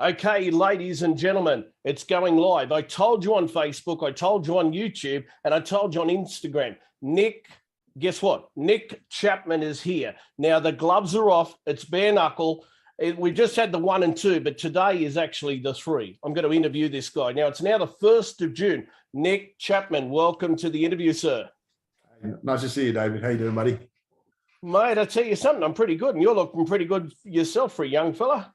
Okay, ladies and gentlemen, it's going live. I told you on Facebook, I told you on YouTube, and I told you on Instagram. Nick, guess what? Nick Chapman is here. Now, the gloves are off. It's bare knuckle. We just had the 1 and 2, but today is actually the 3. I'm going to interview this guy. Now, it's now the 1st of June. Nick Chapman, welcome to the interview, sir. Nice to see you, David. How you doing, buddy? Mate, I tell you something, I'm pretty good, and you're looking pretty good yourself for a young fella.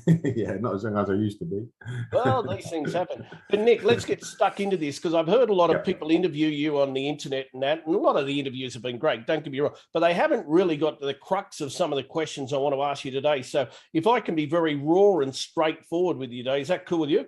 Yeah, not as young as I used to be. Well, these things happen. But Nick, let's get stuck into this because I've heard a lot of people interview you on the internet and that, and a lot of the interviews have been great, don't get me wrong, but they haven't really got to the crux of some of the questions I want to ask you today. So if I can be very raw and straightforward with you today, is that cool with you?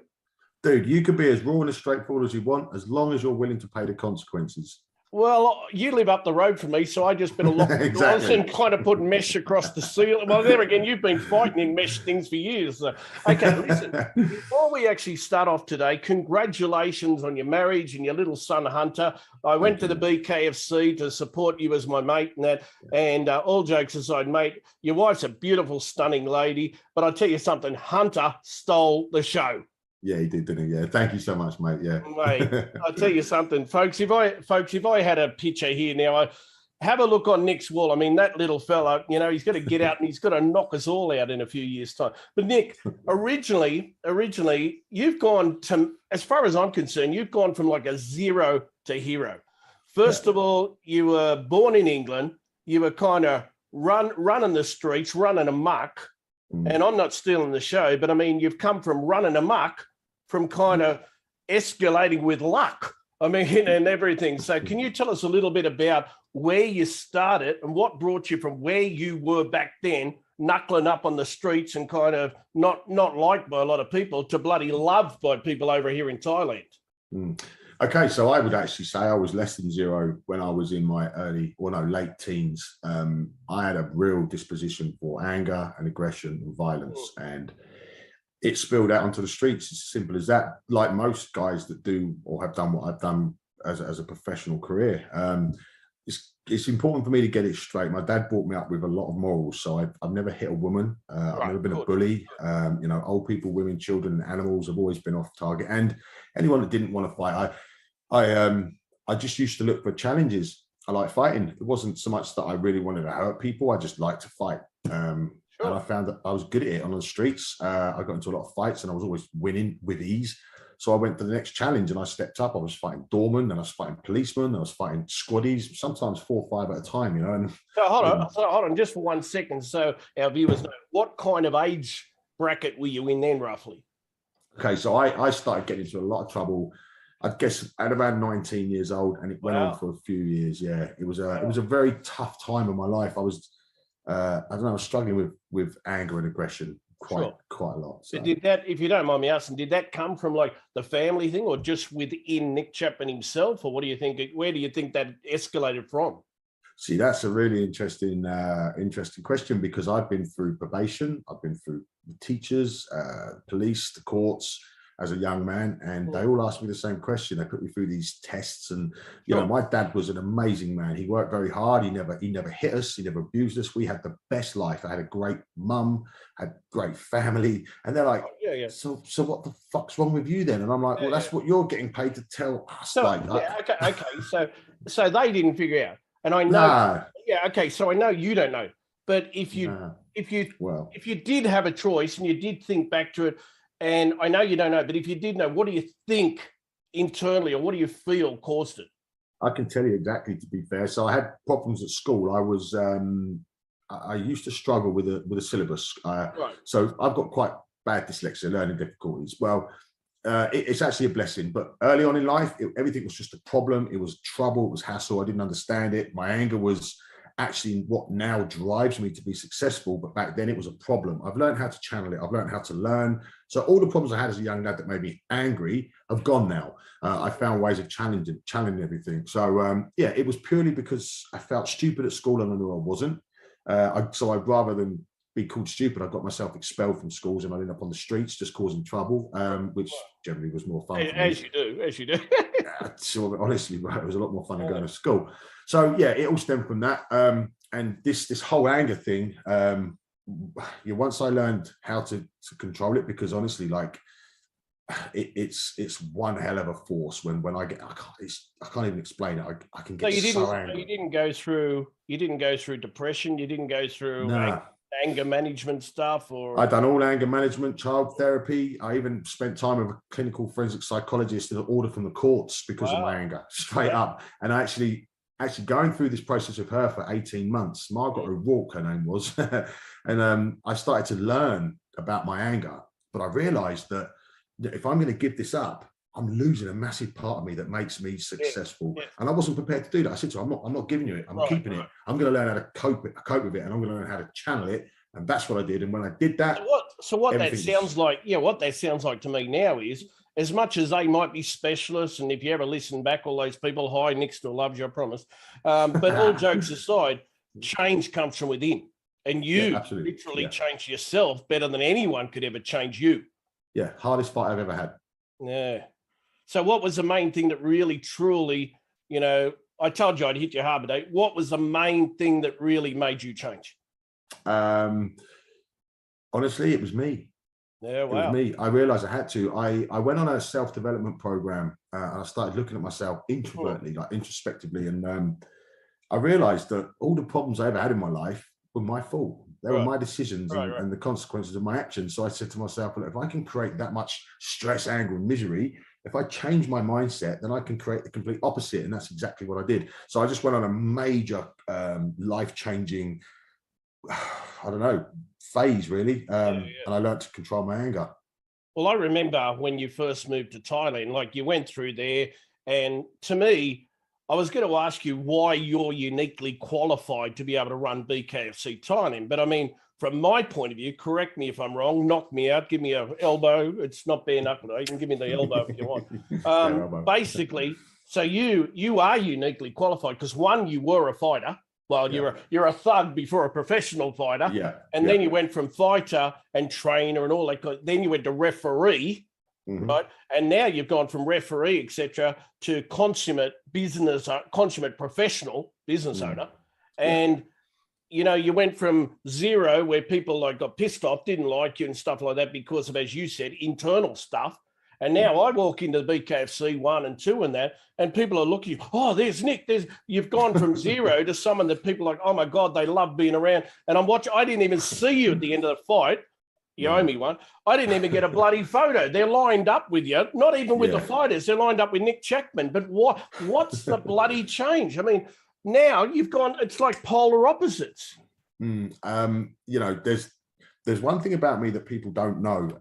Dude, you can be as raw and as straightforward as you want, as long as you're willing to pay the consequences. Well, you live up the road from me, so I just been a lot exactly. And kind of put mesh across the ceiling. Well, there again, you've been fighting in mesh things for years. So. Okay, listen, before we actually start off today, congratulations on your marriage and your little son, Hunter. I went to the BKFC to support you as my mate and that. And all jokes aside, mate, your wife's a beautiful, stunning lady. But I'll tell you something, Hunter stole the show. Yeah, he did, didn't he? Yeah, thank you so much, mate. Yeah, mate. I'll tell you something, folks. If I had a picture here now, I have a look on Nick's wall. I mean, that little fella, you know, he's got to get out and he's got to knock us all out in a few years' time. But Nick, originally, you've gone to, as far as I'm concerned, you've gone from like a 0 to hero. First of all, you were born in England. You were kind of running the streets, running amok. And I'm not stealing the show, but I mean, you've come from running amok from kind of escalating with luck, I mean, and everything. So can you tell us a little bit about where you started and what brought you from where you were back then, knuckling up on the streets and kind of not liked by a lot of people to bloody loved by people over here in Thailand? Okay, so I would actually say I was less than 0 when I was in my late teens. I had a real disposition for anger and aggression and violence, and it spilled out onto the streets. It's as simple as that. Like most guys that do or have done what I've done as a professional career, it's important for me to get it straight. My dad brought me up with a lot of morals, so I've never hit a woman. I've never been a bully. You know, old people, women, children, and animals have always been off target. And anyone that didn't want to fight, I just used to look for challenges. I like fighting. It wasn't so much that I really wanted to hurt people. I just liked to fight. And I found that I was good at it on the streets. I got into a lot of fights and I was always winning with ease. So I went for the next challenge and I stepped up. I was fighting doormen and I was fighting policemen. I was fighting squaddies, sometimes 4 or 5 at a time, you know. And so hold on just for 1 second. So our viewers know, what kind of age bracket were you in then roughly? Okay, so I started getting into a lot of trouble, I guess, at around 19 years old, and it went on for a few years. Yeah, it was a very tough time in my life. I was struggling with anger and aggression quite a lot. So. Did that, if you don't mind me asking, did that come from like the family thing or just within Nick Chapman himself? Or what do you think, where do you think that escalated from? See, that's a really interesting question, because I've been through probation. I've been through the teachers, police, the courts as a young man, and they all asked me the same question. They put me through these tests, and you know, my dad was an amazing man. He worked very hard. He never hit us. He never abused us. We had the best life. I had a great mum, had great family, and they're like, So what the fuck's wrong with you then? And I'm like, well, that's what you're getting paid to tell us. So, okay. So they didn't figure out, and I know. So I know you don't know, but if you did have a choice and you did think back to it. And I know you don't know, but if you did know, what do you think internally, or what do you feel caused it? I can tell you exactly, to be fair. So I had problems at school. I used to struggle with a syllabus. So I've got quite bad dyslexia, learning difficulties. Well, it's actually a blessing. But early on in life, everything was just a problem. It was trouble. It was hassle. I didn't understand it. My anger was actually what now drives me to be successful, but back then it was a problem. I've learned how to channel it. I've learned how to learn. So all the problems I had as a young lad that made me angry have gone now. I found ways of challenging everything. So it was purely because I felt stupid at school and I knew I wasn't. So I'd rather than be called stupid, I got myself expelled from schools and I ended up on the streets just causing trouble, which generally was more fun. As you do. So honestly, it was a lot more fun than going to school. So yeah, it all stemmed from that. And this whole anger thing, once I learned how to control it, because honestly, like it's one hell of a force when I can't even explain it. I can get so angry. You didn't go through depression. You didn't go through anger management stuff, or I done all anger management, child therapy. I even spent time with a clinical forensic psychologist in an order from the courts because of my anger, straight up. And I actually going through this process with her for 18 months. Margaret O'Rourke, her name was, and I started to learn about my anger. But I realized that if I'm going to give this up, I'm losing a massive part of me that makes me successful. And I wasn't prepared to do that. I said to her, I'm not giving you it. I'm keeping it. I'm going to learn how to cope with it, and I'm going to learn how to channel it. And that's what I did. And when I did that, what that sounds like to me now is, as much as they might be specialists, and if you ever listen back, all those people, hi, Nick still loves you, I promise. But all jokes aside, change comes from within. And you literally changed yourself better than anyone could ever change you. Yeah, hardest fight I've ever had. Yeah. So what was the main thing that really, truly, I told you I'd hit you hard today. What was the main thing that really made you change? Honestly, it was me. Yeah, wow. It was me. I realized I had to. I went on a self-development program and I started looking at myself introvertly, like introspectively. And I realized that all the problems I ever had in my life were my fault. They were my decisions and the consequences of my actions. So I said to myself, well, if I can create that much stress, anger, and misery, if I change my mindset, then I can create the complete opposite. And that's exactly what I did. So I just went on a major life-changing, phase, really. And I learned to control my anger. Well, I remember when you first moved to Thailand, like you went through there. And to me, I was going to ask you why you're uniquely qualified to be able to run BKFC Thailand. But I mean, from my point of view, correct me if I'm wrong, knock me out, give me an elbow. It's not bare knuckle. You can give me the elbow if you want. Basically, so you are uniquely qualified because, one, you were a fighter. Well, you're a thug before a professional fighter. And then you went from fighter and trainer and all that. Then you went to referee. Mm-hmm. Right, and now you've gone from referee, etc., to consummate professional business owner, and you went from zero, where people like got pissed off, didn't like you and stuff like that because of, as you said, internal stuff. And now I walk into the BKFC 1 and 2 and that, and people are looking, oh, there's Nick. You've gone from zero to someone that people are like, oh my God, they love being around. And I'm watching. I didn't even see you at the end of the fight. You owe me one. I didn't even get a bloody photo. They're lined up with you, not even with the fighters. They're lined up with Nick Chapman. But what's the bloody change? I mean, now you've gone, it's like polar opposites. There's one thing about me that people don't know.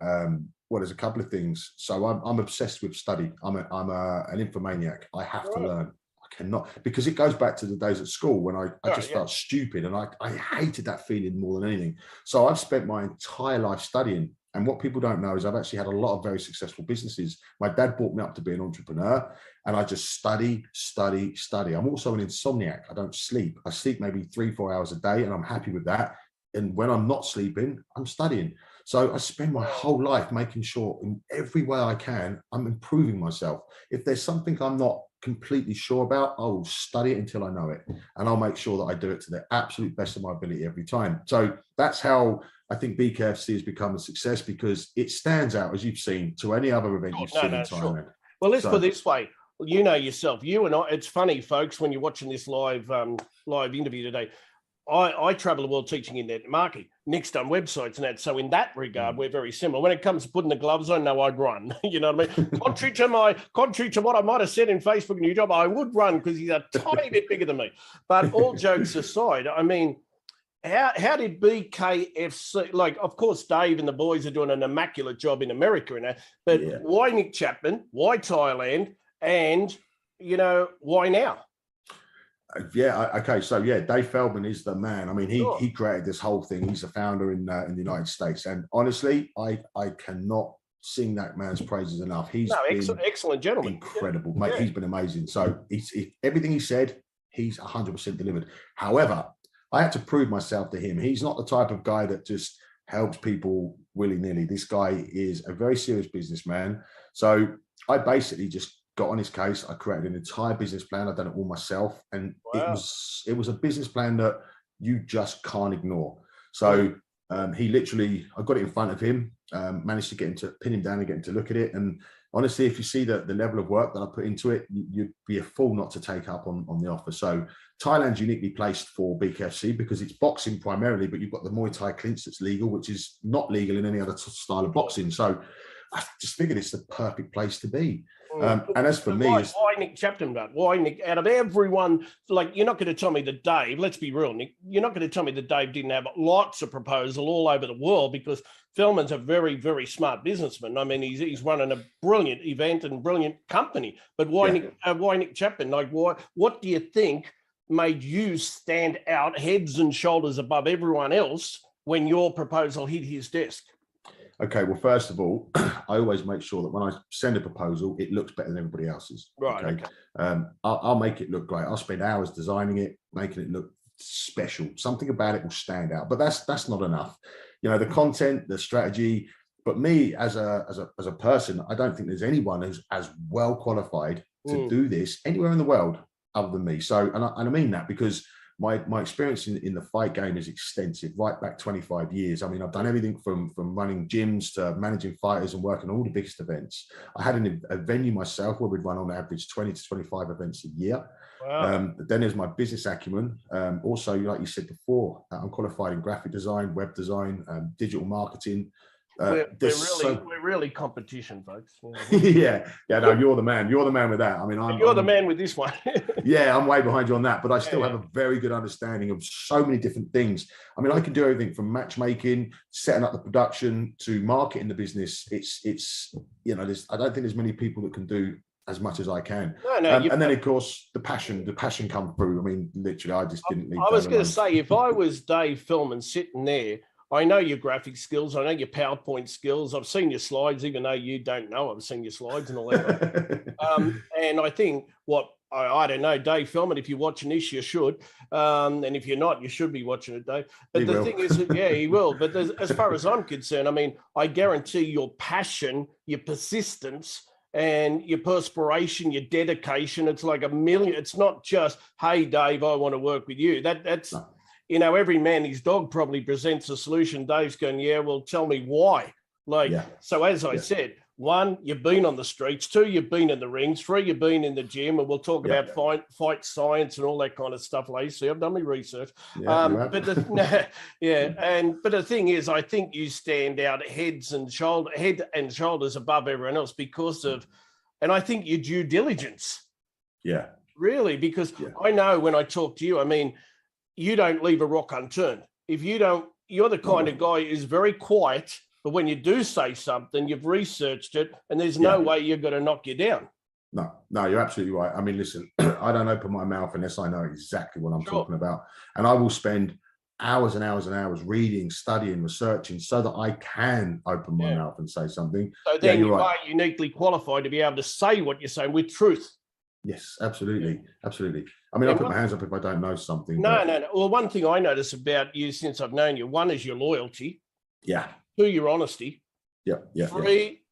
There's a couple of things. So I'm obsessed with study. I'm an infomaniac. I have to learn. Cannot, because it goes back to the days at school when I just felt stupid, and I hated that feeling more than anything. So I've spent my entire life studying, and what people don't know is I've actually had a lot of very successful businesses. My dad brought me up to be an entrepreneur, and I just study. I'm also an insomniac. I don't sleep. I sleep maybe 3-4 hours a day, and I'm happy with that. And when I'm not sleeping, I'm studying. So I spend my whole life making sure in every way I can, I'm improving myself. If there's something I'm not completely sure about, I will study it until I know it. And I'll make sure that I do it to the absolute best of my ability every time. So that's how I think BKFC has become a success, because it stands out, as you've seen, to any other event you've seen in Thailand. Sure. Well, let's put it this way. You know yourself, you and I, it's funny, folks, when you're watching this live interview today, I travel the world teaching internet marketing. Nick's done websites and that. So in that regard, we're very similar. When it comes to putting the gloves on, no, I'd run. You know what I mean? Contrary to what I might have said in Facebook and YouTube, I would run because he's a tiny bit bigger than me. But all jokes aside, I mean, how did BKFC, like, of course, Dave and the boys are doing an immaculate job in America and that, but why Nick Chapman? Why Thailand? And, why now? Dave Feldman is the man. I mean, he created this whole thing. He's a founder in the United States, and honestly, I cannot sing that man's praises enough. He's excellent gentleman, incredible, mate. He's been amazing. So everything he said, he's 100% delivered. However, I had to prove myself to him. He's not the type of guy that just helps people willy-nilly. This guy is a very serious businessman. So I basically just got on his case. I created an entire business plan. I've done it all myself. And it was a business plan that you just can't ignore. So He literally, I got it in front of him, managed to get him to pin him down and get him to look at it. And honestly, if you see the level of work that I put into it, you'd be a fool not to take up on the offer. So Thailand's uniquely placed for BKFC because it's boxing primarily, but you've got the Muay Thai clinch that's legal, which is not legal in any other style of boxing. So I just figured it's the perfect place to be. And as for me, why Nick Chapman? But why Nick? Out of everyone, like, you're not going to tell me that Dave. Let's be real, Nick. You're not going to tell me that Dave didn't have lots of proposal all over the world, because Feldman's a very, very smart businessman. I mean, he's running a brilliant event and brilliant company. But why Nick Chapman? Like, what do you think made you stand out heads and shoulders above everyone else when your proposal hit his desk? Okay, well, first of all, I always make sure that when I send a proposal, it looks better than everybody else's. Right. Okay. I'll make it look great. I'll spend hours designing it, making it look special. Something about it will stand out, but that's not enough. You know, the content, the strategy. But me as a person, I don't think there's anyone who's as well qualified to do this anywhere in the world other than me. So, and I mean that because my experience in the fight game is extensive, right back 25 years. I mean, I've done everything from running gyms to managing fighters and working all the biggest events. I had a venue myself where we'd run on average 20 to 25 events a year. Wow. Then there's my business acumen. Also, like you said before, I'm qualified in graphic design, web design, digital marketing. We're really competition, folks. yeah. No, you're the man. You're the man with that. I mean, you're the man with this one. Yeah, I'm way behind you on that, but I still have a very good understanding of so many different things. I mean, I can do everything from matchmaking, setting up the production, to marketing the business. It's you know, I don't think there's many people that can do as much as I can. And then, of course, the passion comes through. I mean, literally, I just didn't leave. I was going to say, if I was Dave Feldman sitting there, I know your graphic skills. I know your PowerPoint skills. I've seen your slides, even though you don't know. I've seen your slides and all that. And I think I don't know, Dave Feldman, if you're watching this, you should. And if you're not, you should be watching it, Dave. But the thing is, yeah, he will. But as far as I'm concerned, I mean, I guarantee your passion, your persistence, and your perspiration, your dedication, it's like a million. It's not just, hey, Dave, I want to work with you. That's... No. You know, every man, his dog probably presents a solution. Dave's going, yeah, well, tell me why. So as I said, 1, you've been on the streets. 2, you've been in the rings. 3, you've been in the gym. And we'll talk about fight science and all that kind of stuff later. See, I've done my research. But the thing is, I think you stand out head and shoulders above everyone else because of, and I think your due diligence. Yeah. Really, because I know when I talk to you, I mean, you don't leave a rock unturned. You're the kind of guy who's very quiet, but when you do say something, you've researched it, and there's no way you're going to knock you down. No, you're absolutely right. I mean, listen, I don't open my mouth unless I know exactly what I'm talking about. And I will spend hours and hours and hours reading, studying, researching so that I can open my mouth and say something. So then you are uniquely qualified to be able to say what you're saying with truth. Yes, absolutely. Absolutely. I mean, I'll put my hands up if I don't know something. No. Well, one thing I notice about you since I've known you, 1 is your loyalty. Yeah. 2, your honesty. Yeah. 3,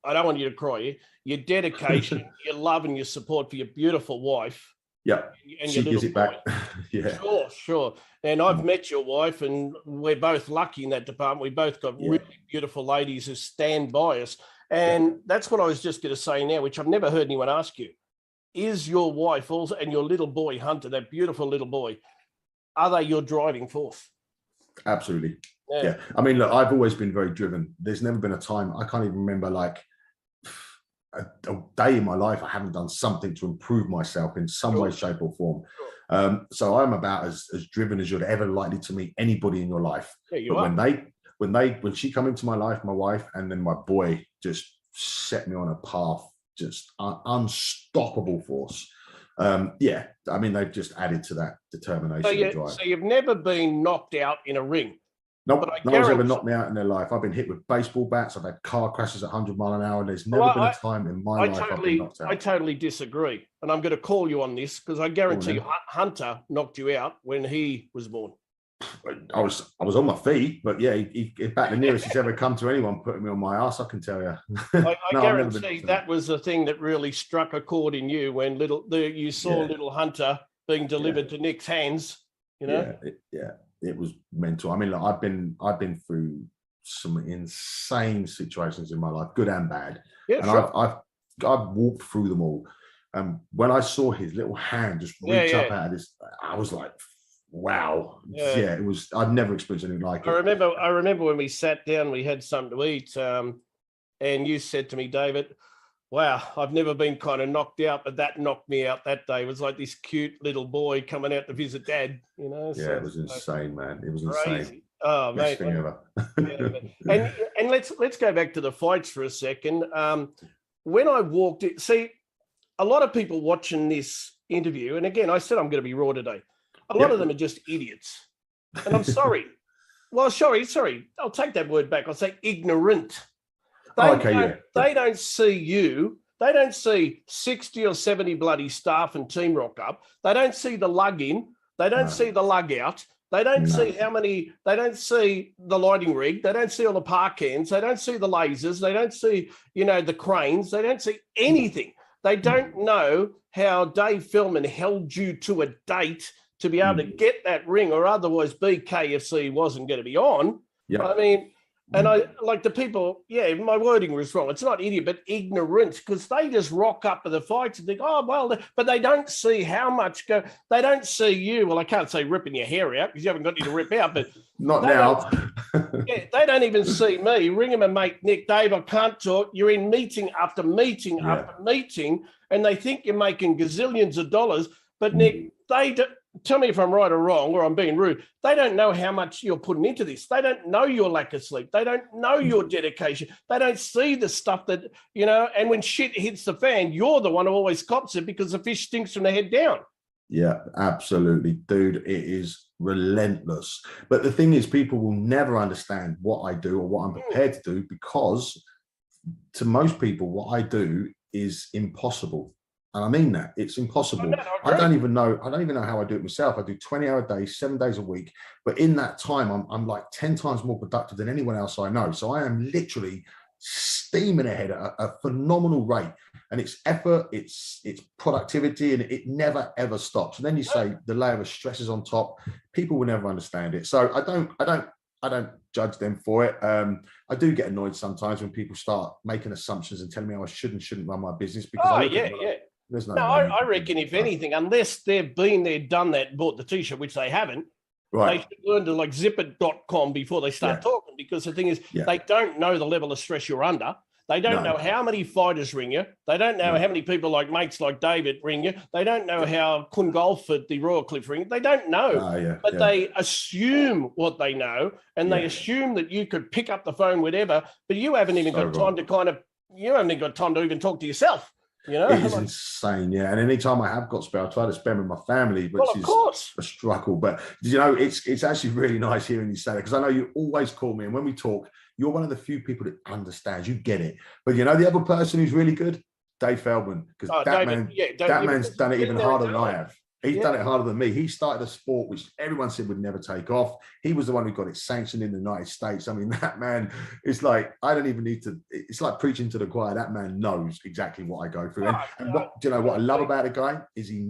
I don't want you to cry, your dedication, your love and your support for your beautiful wife. Yeah. And she gives it back. Yeah. Sure. And I've met your wife, and we're both lucky in that department. We both got really beautiful ladies who stand by us. And that's what I was just going to say now, which I've never heard anyone ask you. Is your wife also, and your little boy, Hunter, that beautiful little boy, are they your driving force? Absolutely. Yeah. I mean, look, I've always been very driven. There's never been a time, I can't even remember like a day in my life I haven't done something to improve myself in some way, shape or form. So I'm about as driven as you're ever likely to meet anybody in your life. Yeah, you are. When she come into my life, my wife, and then my boy just set me on a path, just unstoppable force. I mean, they've just added to that determination and drive. So you've never been knocked out in a ring? No, no one's ever knocked me out in their life. I've been hit with baseball bats. I've had car crashes at 100 mile an hour. There's never been a time in my life I've been knocked out. I totally disagree. And I'm going to call you on this because I guarantee Hunter knocked you out when he was born. I was on my feet, but yeah, he back the nearest he's ever come to anyone putting me on my ass, I can tell you. I guarantee that was the thing that really struck a chord in you when you saw little Hunter being delivered to Nick's hands, you know? it was mental. I mean, like, I've been through some insane situations in my life, good and bad, and sure. I've walked through them all. When I saw his little hand just reach up out of this, I was like, wow. Yeah, it was. I've never experienced anything like it. I remember when we sat down, we had something to eat, and you said to me, David, wow, I've never been kind of knocked out, but that knocked me out that day. It was like this cute little boy coming out to visit dad, you know? Yeah, so, it was insane, man. It was crazy. Insane. Oh, best mate. thing ever. and let's go back to the fights for a second. When I walked in, see, a lot of people watching this interview, and again, I said I'm going to be raw today. A lot of them are just idiots. And I'm sorry. Well, sorry. I'll take that word back. I'll say ignorant. They don't see you. They don't see 60 or 70 bloody staff and team rock up. They don't see the lug in. They don't see the lug out. They don't see how many. They don't see the lighting rig. They don't see all the park cans. They don't see the lasers. They don't see, the cranes. They don't see anything. They don't know how Dave Philman held you to a date to be able to get that ring, or otherwise BKFC wasn't going to be on. Yep. I mean, and I like the people, my wording was wrong. It's not idiot, but ignorant, because they just rock up to the fights and think, oh, well, but they don't see how much go. They don't see you. Well, I can't say ripping your hair out because you haven't got any to rip out, but not now. They don't even see me. Ring him and mate, Nick, Dave, I can't talk. You're in meeting after meeting after meeting, and they think you're making gazillions of dollars. But Nick, they do, tell me if I'm right or wrong, or I'm being rude. They don't know how much you're putting into this. They don't know your lack of sleep. They don't know your dedication. They don't see the stuff that, and when shit hits the fan, you're the one who always cops it because the fish stinks from the head down. Yeah, absolutely. Dude, it is relentless. But the thing is, people will never understand what I do or what I'm prepared to do, because to most people, what I do is impossible. And I mean that. It's impossible. I don't even know how I do it myself. I do 20-hour days, 7 days a week. But in that time, I'm like 10 times more productive than anyone else I know. So I am literally steaming ahead at a phenomenal rate. And it's effort, it's productivity, and it never, ever stops. And then you say the layer of stress is on top. People will never understand it. So I don't judge them for it. I do get annoyed sometimes when people start making assumptions and telling me I shouldn't run my business, because there's no. I reckon if anything, unless they've been there, done that, bought the t-shirt, which they haven't, they should learn to like zipit.com before they start talking, because the thing is, they don't know the level of stress you're under. They don't know how many fighters ring you. They don't know how many people like mates like David ring you. They don't know how Kun Golf at the Royal Cliff ring. They don't know, but they assume what they know, and they assume that you could pick up the phone, whatever, but you haven't even got time to you haven't even got time to even talk to yourself. It is insane, And anytime I have got spare, I try to spend with my family, which is a struggle. But it's actually really nice hearing you say that, because I know you always call me, and when we talk, you're one of the few people that understands. You get it. But the other person who's really good, Dave Feldman, because that man's done it even harder than I have. He's done it harder than me. He started a sport which everyone said would never take off. He was the one who got it sanctioned in the United States. I mean, that man, it's like, I don't even need to, it's like preaching to the choir. That man knows exactly what I go through. And what I love about the guy is he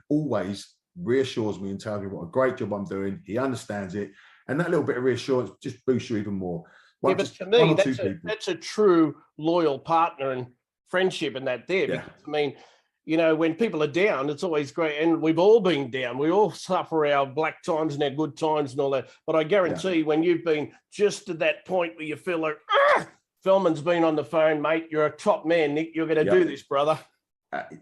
always reassures me and tells me what a great job I'm doing. He understands it. And that little bit of reassurance just boosts you even more. But to me, that's a true loyal partner and friendship in that there. Because, I mean, when people are down, it's always great. And we've all been down. We all suffer our black times and our good times and all that. But I guarantee when you've been just to that point where you feel like, Philman's been on the phone, mate, you're a top man, Nick, you're going to do this, brother.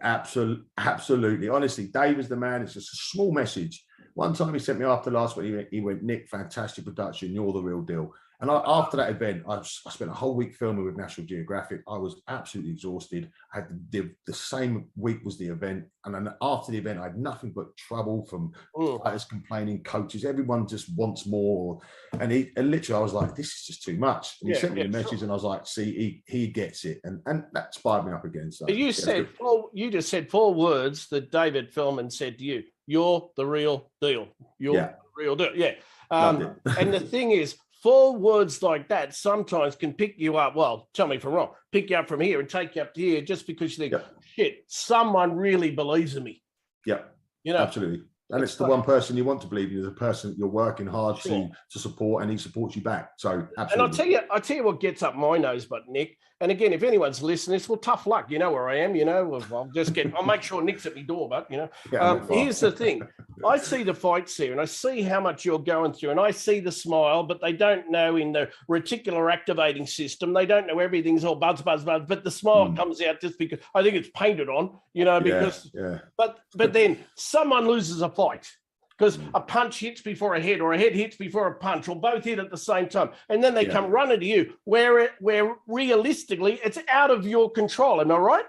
Absolutely. Honestly, Dave is the man. It's just a small message. One time he sent me after last one, he went, Nick, fantastic production. You're the real deal. And after that event, I spent a whole week filming with National Geographic. I was absolutely exhausted. I had the same week was the event. And then after the event, I had nothing but trouble from fighters complaining, coaches. Everyone just wants more. And literally, I was like, this is just too much. And he sent me a message and I was like, see, he gets it. And that inspired me up again. So you just said 4 words that David Philman said to you. You're the real deal. You're the real deal. Yeah. And the thing is, 4 words like that sometimes can pick you up. Well, tell me if I'm wrong. Pick you up from here and take you up to here just because you think, shit, someone really believes in me. Yeah, absolutely. And it's the one person you want to believe in, is a person that you're working hard to support, and he supports you back. So absolutely. And I tell you what gets up my nose, but Nick. And again, if anyone's listening, well, tough luck. You know where I am. You know, I'll make sure Nick's at my door. But here's the thing: I see the fights here, and I see how much you're going through, and I see the smile, but they don't know in the reticular activating system. They don't know everything's all buzz, but the smile comes out just because I think it's painted on. Because. But then someone loses a fight because a punch hits before a head, or a head hits before a punch, or both hit at the same time. And then they come running to you where realistically it's out of your control. Am I right?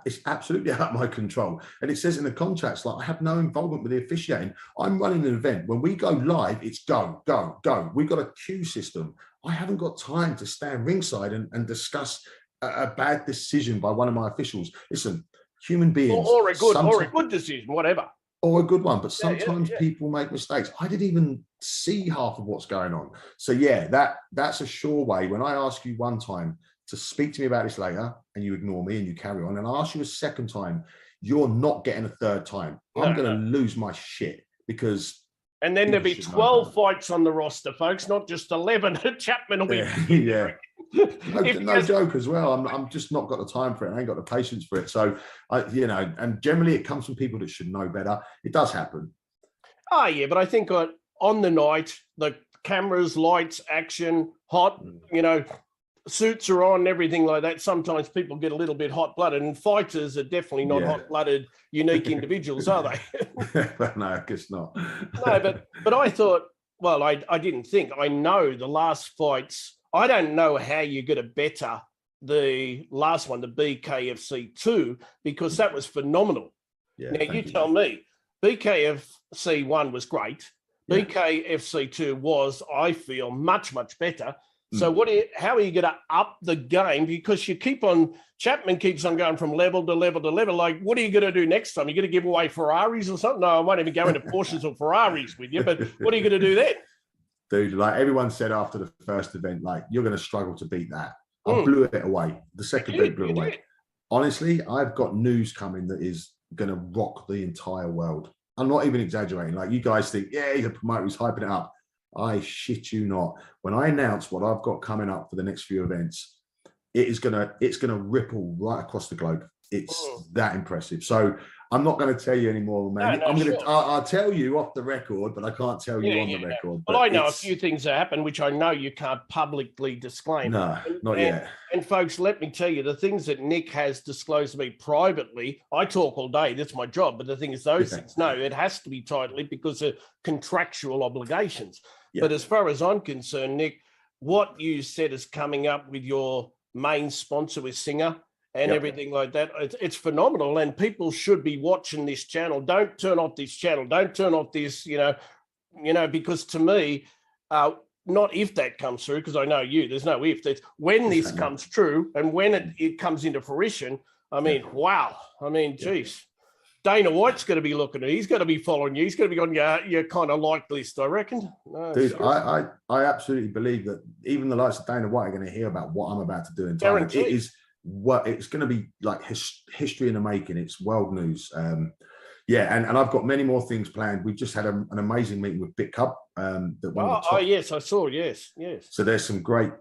It's absolutely out of my control. And it says in the contracts, like, I have no involvement with the officiating. I'm running an event. When we go live, it's go, go, go. We've got a queue system. I haven't got time to stand ringside and discuss a bad decision by one of my officials. Listen, human beings. Or a good decision, whatever. Or a good one, but sometimes people make mistakes. I didn't even see half of what's going on. So that's a sure way. When I ask you one time to speak to me about this later, and you ignore me and you carry on, and I ask you a second time, you're not getting a third time. I'm going to lose my shit, because. And then there'll be 12 fights on the roster, folks, not just 11. Chapman will be. Yeah. No joke as well. I'm just not got the time for it. I ain't got the patience for it. So, and generally it comes from people that should know better. It does happen. Oh, yeah. But I think on the night, the cameras, lights, action, hot, suits are on, everything like that. Sometimes people get a little bit hot-blooded, and fighters are definitely not hot-blooded, unique individuals, are they? No, I guess not. No, but I thought, well, I didn't think. I know the last fights. I don't know how you're going to better the last one, the BKFC 2, because that was phenomenal. Yeah, now, you tell me, BKFC 1 was great. Yeah. BKFC 2 was, I feel, much, much better. So how are you going to up the game? Because Chapman keeps on going from level to level to level. Like, what are you going to do next time? You're going to give away Ferraris or something? No, I won't even go into Porsches or Ferraris with you, but what are you going to do then? Dude, like everyone said after the first event, like, you're going to struggle to beat that. I blew it away. The second event blew away. Honestly, I've got news coming that is going to rock the entire world. I'm not even exaggerating. Like, you guys think, he's a promoter, he's hyping it up. I shit you not. When I announce what I've got coming up for the next few events, it's gonna ripple right across the globe. It's that impressive. So I'm not going to tell you anymore, man. I'll tell you off the record, but I can't tell you on the record. Well, I know a few things that happen, which I know you can't publicly disclaim. No, not yet. And folks, let me tell you, the things that Nick has disclosed to me privately, I talk all day. That's my job. But the thing is, those things, no, it has to be tightly because of contractual obligations. Yeah. But as far as I'm concerned, Nick, what you said is coming up with your main sponsor with Singer and everything like that, it's phenomenal. And people should be watching this channel. Don't turn off this channel. Don't turn off this, because to me, not if that comes through, because I know there's no if. That's when this comes true and when it comes into fruition. I mean, wow. I mean, geez. Dana White's going to be looking at it. He's going to be following you. He's going to be on your kind of like list, I reckon. No, dude, I absolutely believe that even the likes of Dana White are going to hear about what I'm about to do in Thailand. It's going to be like history in the making. It's world news. And I've got many more things planned. We've just had an amazing meeting with Big Cub. Yes, I saw. Yes. So there's some great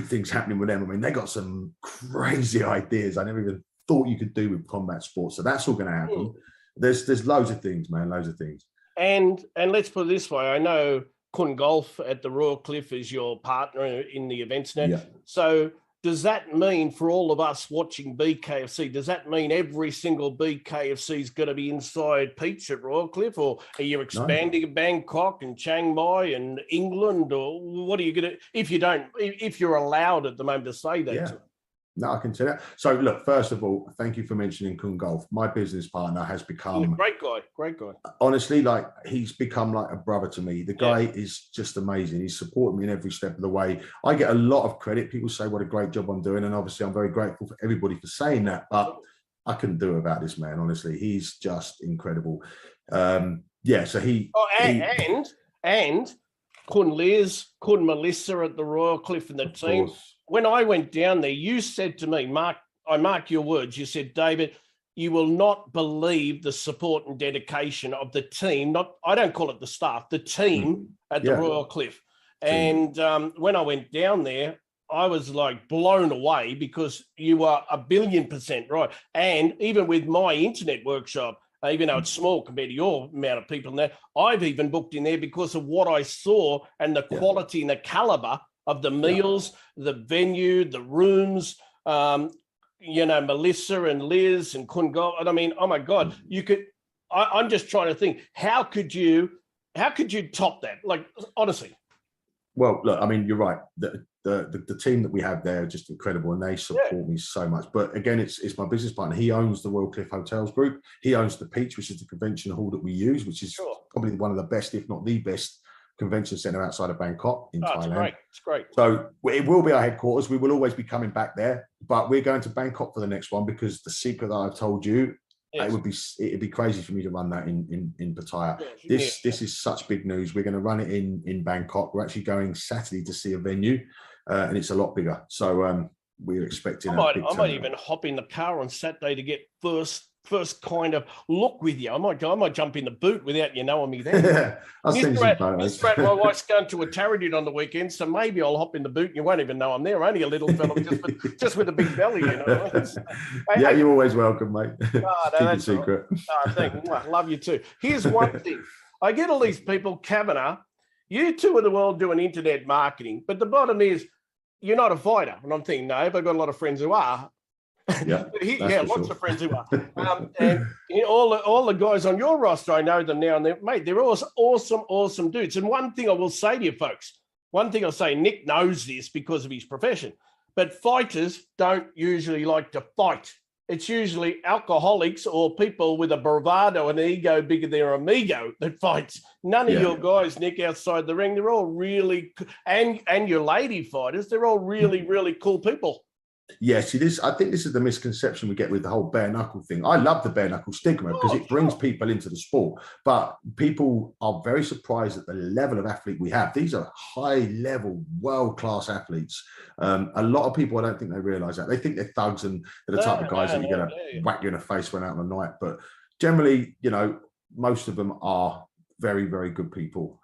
things happening with them. I mean, they got some crazy ideas I never even thought you could do with combat sports. So that's all going to happen. There's loads of things, man, loads of things. And let's put it this way. I know Kun Golf at the Royal Cliff is your partner in the events now. Yeah. So does that mean for all of us watching BKFC, does that mean every single BKFC is going to be inside Peach at Royal Cliff, or are you expanding in Bangkok and Chiang Mai and England, or what are you going to, if you're allowed at the moment to say that? Yeah. No, I can tell you. So, look, first of all, thank you for mentioning Kun Golf. My business partner has become... Great guy. Honestly, like, he's become like a brother to me. The guy is just amazing. He's supported me in every step of the way. I get a lot of credit. People say what a great job I'm doing. And obviously, I'm very grateful for everybody for saying that. But I couldn't do it without this man, honestly. He's just incredible. So he... And Kun Liz, Kun Melissa at the Royal Cliff and the team... When I went down there, you said to me, I mark your words, you said, David, you will not believe the support and dedication of the team. I don't call it the staff, the team at the Royal Cliff. And when I went down there, I was like blown away because you are 1,000,000,000% right. And even with my internet workshop, even though it's small compared to your amount of people in there, I've even booked in there because of what I saw and the quality and the caliber of the meals, the venue, the rooms, Melissa and Liz and Kungal. And I mean, oh my God, I'm just trying to think, how could you top that? Like, honestly. Well, look, I mean, you're right. The team that we have there are just incredible, and they support me so much. But again, it's my business partner. He owns the Royal Cliff Hotels Group. He owns the Peach, which is the convention hall that we use, which is probably one of the best, if not the best, convention centre outside of Bangkok in Thailand. It's great. So it will be our headquarters. We will always be coming back there, but we're going to Bangkok for the next one because the secret that I've told you, it'd be crazy for me to run that in Pattaya. This is such big news. We're going to run it in Bangkok. We're actually going Saturday to see a venue, and it's a lot bigger. So we're expecting. I might even hop in the car on Saturday to get first kind of look with you. I might jump in the boot without you knowing me then. I'll send you some photos. My wife's going to a Taradid on the weekend, so maybe I'll hop in the boot and you won't even know I'm there. Only a little fella just with a big belly, you know. You're always welcome, mate. Keep it secret. Thank you. I love you too. Here's one thing. I get all these people, Cavanagh, you two in the world doing internet marketing, but the bottom is you're not a fighter. And I'm thinking, no, but I've got a lot of friends who are. Lots of friends who are. And all the guys on your roster, I know them now, and they're all awesome dudes. And one thing I will say to you folks, Nick knows this because of his profession, but fighters don't usually like to fight. It's usually alcoholics or people with a bravado and an ego bigger than their amigo that fights. None of your guys, Nick, outside the ring, they're all really, and your lady fighters, they're all really, really cool people. Yeah, see, I think this is the misconception we get with the whole bare knuckle thing. I love the bare knuckle stigma because it brings people into the sport, but people are very surprised at the level of athlete we have. These are high level, world-class athletes. A lot of people, I don't think they realize that. They think they're thugs and they're the type of guys that you're going to whack you in the face when out on the night. But generally, most of them are very, very good people.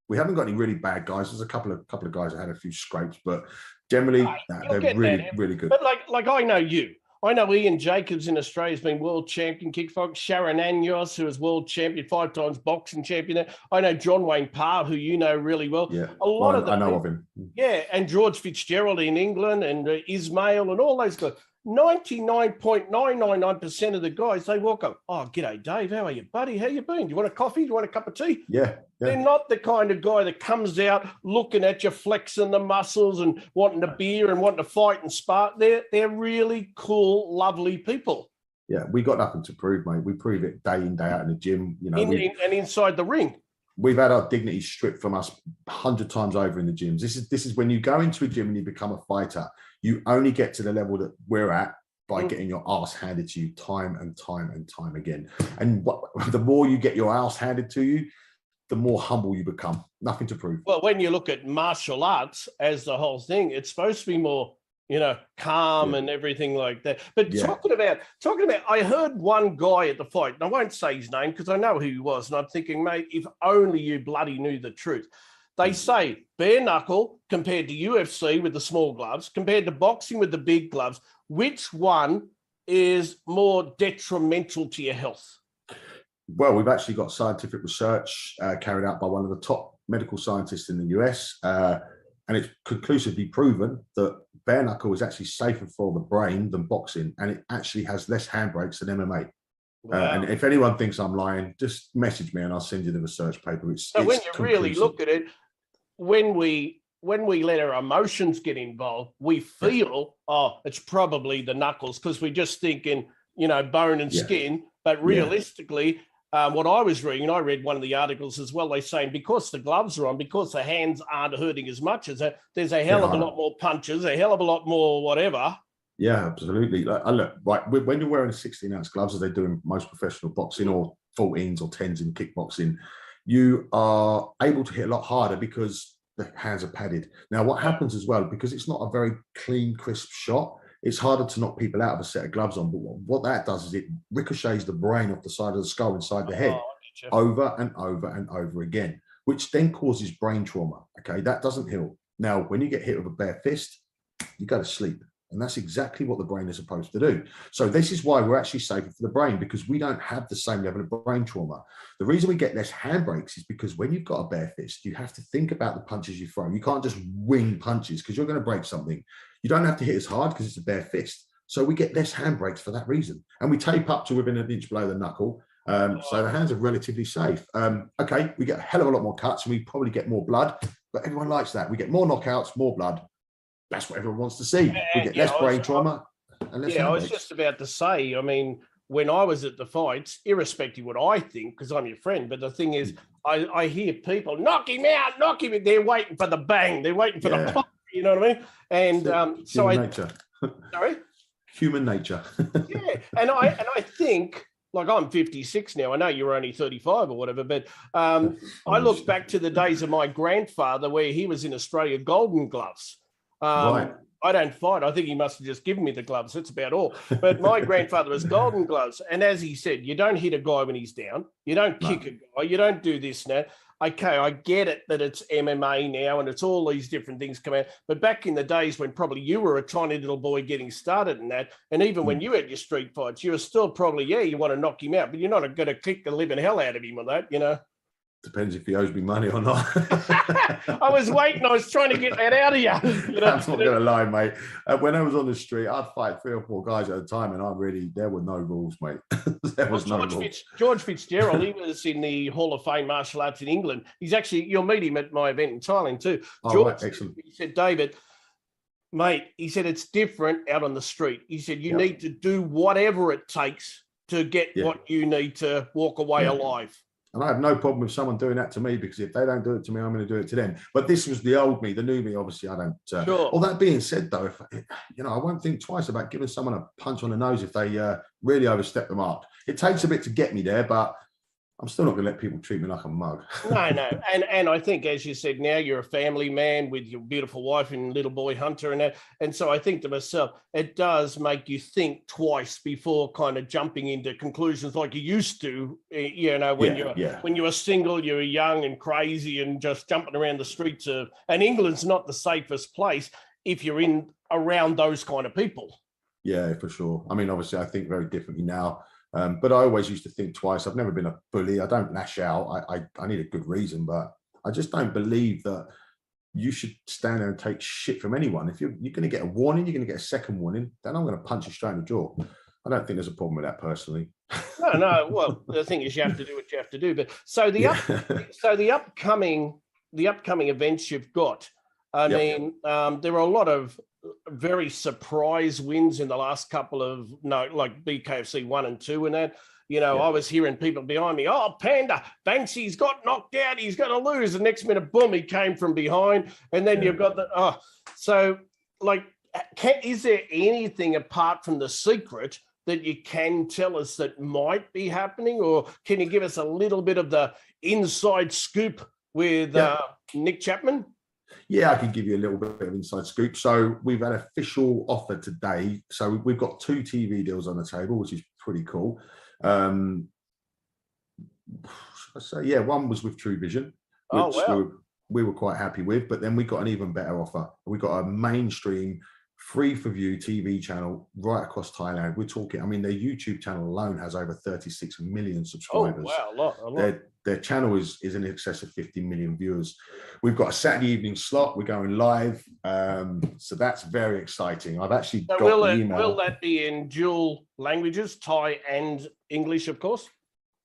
We haven't got any really bad guys. There's a couple of guys that had a few scrapes, but generally they're really, really good. But like I know you. I know Ian Jacobs in Australia has been world champion kickboxing. Sharon Anyos, who is world champion, 5 times boxing champion. I know John Wayne Parr, who you know really well. Yeah, I know of him. Yeah, and George Fitzgerald in England and Ismail and all those guys. 99.999% of the guys, they walk up, oh, g'day, Dave. How are you, buddy? How you been? Do you want a coffee? Do you want a cup of tea? Yeah. They're not the kind of guy that comes out looking at you, flexing the muscles and wanting a beer and wanting to fight and spar. They're really cool, lovely people. Yeah, we got nothing to prove, mate. We prove it day in, day out in the gym. And inside the ring. We've had our dignity stripped from us 100 times over in the gyms. This is when you go into a gym and you become a fighter, you only get to the level that we're at by getting your ass handed to you time and time and time again. And the more you get your ass handed to you, the more humble you become. Nothing to prove. Well, when you look at martial arts as the whole thing, it's supposed to be more, calm and everything like that. But talking about, I heard one guy at the fight, and I won't say his name because I know who he was, and I'm thinking, mate, if only you bloody knew the truth. They say bare knuckle compared to UFC with the small gloves, compared to boxing with the big gloves, which one is more detrimental to your health? Well, we've actually got scientific research carried out by one of the top medical scientists in the US, and it's conclusively proven that bare knuckle is actually safer for the brain than boxing, and it actually has less handbrakes than MMA. Wow. And if anyone thinks I'm lying, just message me and I'll send you the research paper. So when you really look at it, when we let our emotions get involved, we feel, it's probably the knuckles because we're just thinking, bone and skin. But realistically, what I was reading, and I read one of the articles as well, they're saying because the gloves are on, because the hands aren't hurting as much as that, there's a hell of a lot more punches, a hell of a lot more whatever. Yeah, absolutely. Look, right, when you're wearing 16-ounce gloves, as they do in most professional boxing, or 14s or 10s in kickboxing, you are able to hit a lot harder because the hands are padded. Now, what happens as well, because it's not a very clean, crisp shot, it's harder to knock people out of a set of gloves on. But what that does is it ricochets the brain off the side of the skull inside the head over and over and over again, which then causes brain trauma. Okay, that doesn't heal. Now, when you get hit with a bare fist, you go to sleep. And that's exactly what the brain is supposed to do. So this is why we're actually safer for the brain, because we don't have the same level of brain trauma. The reason we get less handbrakes is because when you've got a bare fist, you have to think about the punches you throw. You can't just wing punches because you're going to break something. You don't have to hit as hard because it's a bare fist. So we get less handbrakes for that reason. And we tape up to within an inch below the knuckle. So the hands are relatively safe. Okay, we get a hell of a lot more cuts and we probably get more blood, but everyone likes that. We get more knockouts, more blood. That's what everyone wants to see. We get less brain trauma and less handbrakes. I was just about to say, I mean, when I was at the fights, irrespective of what I think, because I'm your friend, but the thing is, I hear people, knock him out, knock him out. They're waiting for the bang. They're waiting for the pop, you know what I mean? And so nature. Sorry? Human nature. Yeah, and I think, like, I'm 56 now. I know you're only 35 or whatever, but I look back to the days of my grandfather where he was in Australia Golden Gloves. Right. I don't fight. I think he must have just given me the gloves. That's about all. But my grandfather was Golden Gloves. And as he said, you don't hit a guy when he's down. You don't kick a guy. You don't do this now. Okay, I get it that it's MMA now and it's all these different things come out. But back in the days when probably you were a tiny little boy getting started in that, and even when you had your street fights, you were still probably, you want to knock him out, but you're not going to kick the living hell out of him with that, you know. Depends if he owes me money or not. I was waiting. I was trying to get that out of you. You know? I'm not going to lie, mate. When I was on the street, I'd fight 3 or 4 guys at a time, and there were no rules, mate. There was no rules. George Fitzgerald, he was in the Hall of Fame martial arts in England. He's actually, you'll meet him at my event in Thailand too. George, right, excellent. He said, David, mate, he said, it's different out on the street. He said, you need to do whatever it takes to get what you need to walk away alive. And I have no problem with someone doing that to me, because if they don't do it to me, I'm going to do it to them. But this was the old me. The new me, obviously, I don't. Sure. All that being said, though, I won't think twice about giving someone a punch on the nose if they really overstep the mark. It takes a bit to get me there, but I'm still not going to let people treat me like a mug. No. And I think, as you said, now you're a family man with your beautiful wife and little boy Hunter and that. And so I think to myself, it does make you think twice before kind of jumping into conclusions like you used to, when you were single, you were young and crazy and just jumping around the streets of, and England's not the safest place if you're in around those kind of people. Yeah, for sure. I mean, obviously, I think very differently now. But I always used to think twice. I've never been a bully. I don't lash out. I need a good reason, but I just don't believe that you should stand there and take shit from anyone. If you're going to get a warning, you're going to get a second warning, then I'm going to punch you straight in the jaw. I don't think there's a problem with that personally. No. Well, the thing is, you have to do what you have to do. But so the upcoming events you've got. I mean, there are a lot of very surprise wins in the last couple of like BKFC 1 and 2 and that. I was hearing people behind me, Panda, Banksy's got knocked out, he's going to lose. The next minute, boom, he came from behind. And then you've got so like, is there anything apart from the secret that you can tell us that might be happening? Or can you give us a little bit of the inside scoop with Nick Chapman? Yeah, I can give you a little bit of inside scoop. So we've had an official offer today. So we've got 2 TV deals on the table, which is pretty cool. One was with True Vision, which we were quite happy with. But then we got an even better offer. We got a mainstream, free-for-view TV channel right across Thailand. We're talking, I mean, their YouTube channel alone has over 36 million subscribers. Oh, wow, a lot. Their channel is in excess of 50 million viewers. We've got a Saturday evening slot. We're going live. So that's very exciting. I've actually got the email. Will that be in dual languages, Thai and English, of course?